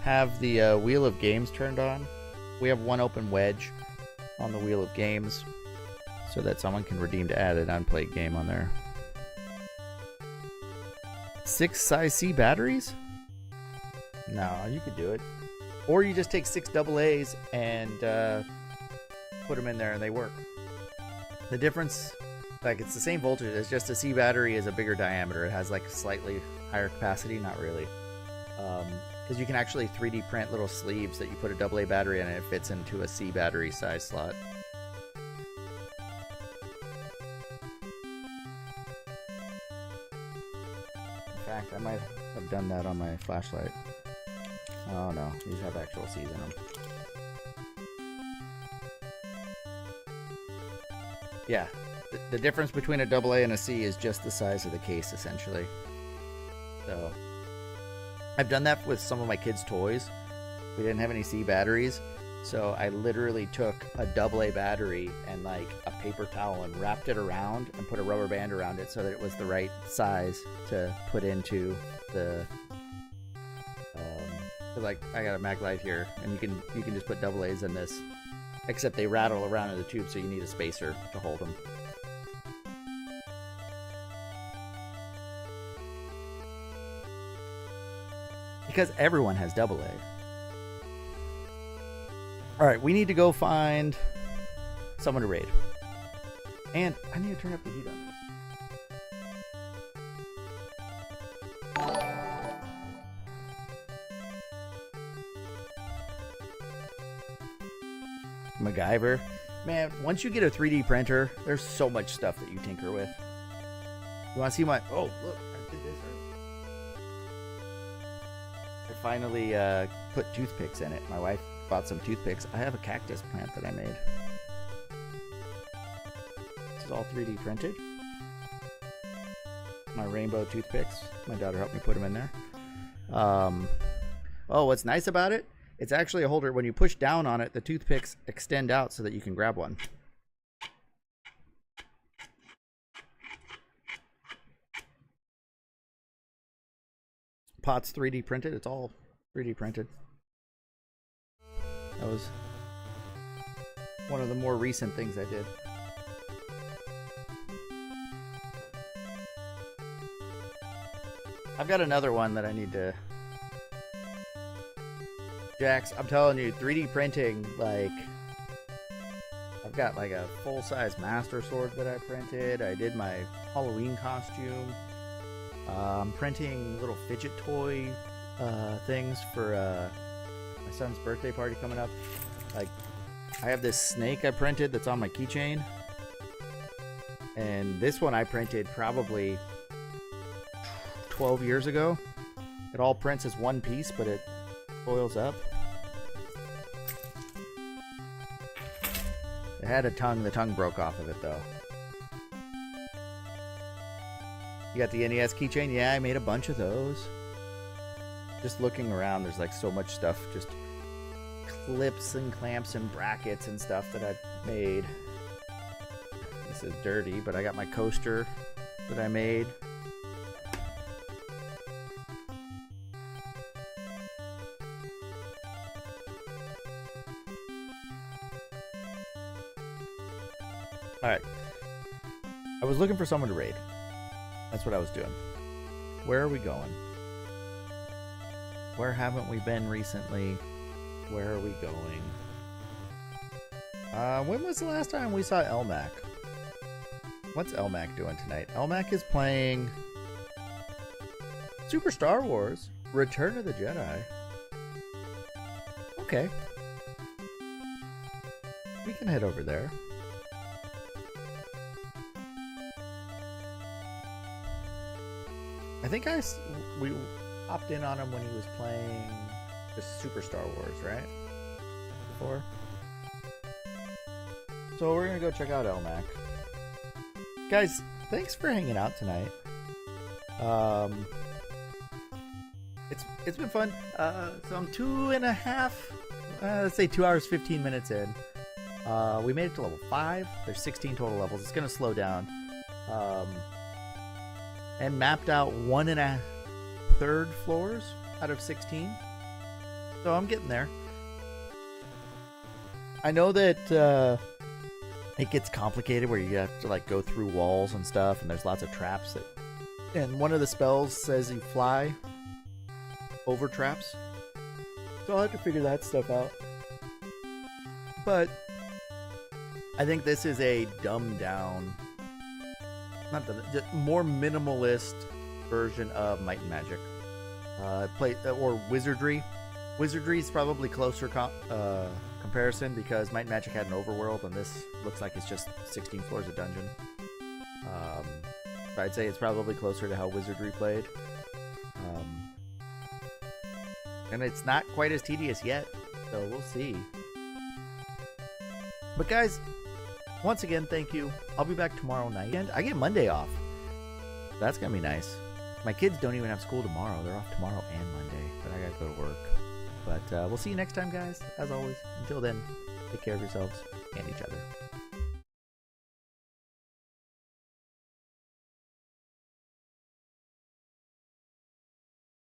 Speaker 1: have the Wheel of Games turned on. We have one open wedge on the Wheel of Games so that someone can redeem to add an unplayed game on there. 6 size C batteries? No, you could do it. Or you just take 6 AA's and put them in there and they work. The difference, like, it's the same voltage, it's just a C battery is a bigger diameter. It has like slightly higher capacity, not really. Because you can actually 3D print little sleeves that you put a AA battery in and it fits into a C battery size slot. In fact, I might have done that on my flashlight. Oh no, these have actual C's in them. Yeah, the difference between a AA and a C is just the size of the case, essentially. So, I've done that with some of my kids' toys. We didn't have any C batteries, so I literally took a AA battery and like a paper towel and wrapped it around and put a rubber band around it so that it was the right size to put into the. Like, I got a mag light here, and you can just put AA's in this. Except they rattle around in the tube, so you need a spacer to hold them. Because everyone has AA. Alright, we need to go find someone to raid. And I need to turn up the heat on this. MacGyver. Man, once you get a 3D printer, there's so much stuff that you tinker with. You want to see my... Oh, look, I did this. I finally put toothpicks in it. My wife bought some toothpicks. I have a cactus plant that I made. This is all 3D printed. My rainbow toothpicks. My daughter helped me put them in there. Oh, what's nice about it? It's actually a holder. When you push down on it, the toothpicks extend out so that you can grab one. Pot's 3D printed. It's all 3D printed. That was one of the more recent things I did. I've got another one that I need to... Jax, I'm telling you, 3D printing, like, I've got like a full-size Master Sword that I printed. I did my Halloween costume. I'm printing little fidget toy things for my son's birthday party coming up. Like, I have this snake I printed that's on my keychain. And this one I printed probably 12 years ago. It all prints as one piece, but it foils up. It had a tongue. The tongue broke off of it, though. You got the NES keychain? Yeah, I made a bunch of those. Just looking around, there's like so much stuff. Just clips and clamps and brackets and stuff that I've made. This is dirty, but I got my coaster that I made. Alright. I was looking for someone to raid. That's what I was doing. Where are we going? Where haven't we been recently? Where are we going? When was the last time we saw Elmac? What's Elmac doing tonight? Elmac is playing Super Star Wars Return of the Jedi. Okay. We can head over there. I think we hopped in on him when he was playing the Super Star Wars, right? Before. So we're gonna go check out Elmac. Guys, thanks for hanging out tonight. It's been fun. So I'm 2 hours 15 minutes in. We made it to level 5. There's 16 total levels. It's gonna slow down. And mapped out 1 1/3 floors out of 16. So I'm getting there. I know that it gets complicated where you have to like go through walls and stuff, and there's lots of traps and one of the spells says you fly over traps. So I'll have to figure that stuff out. But I think this is a dumbed down, just more minimalist version of Might and Magic. Or Wizardry. Wizardry is probably closer comparison because Might and Magic had an overworld, and this looks like it's just 16 floors of dungeon. I'd say it's probably closer to how Wizardry played. And it's not quite as tedious yet, so we'll see. But guys, once again, thank you. I'll be back tomorrow night. And I get Monday off. That's going to be nice. My kids don't even have school tomorrow. They're off tomorrow and Monday, but I got to go to work. But we'll see you next time, guys. As always, until then, take care of yourselves and each other.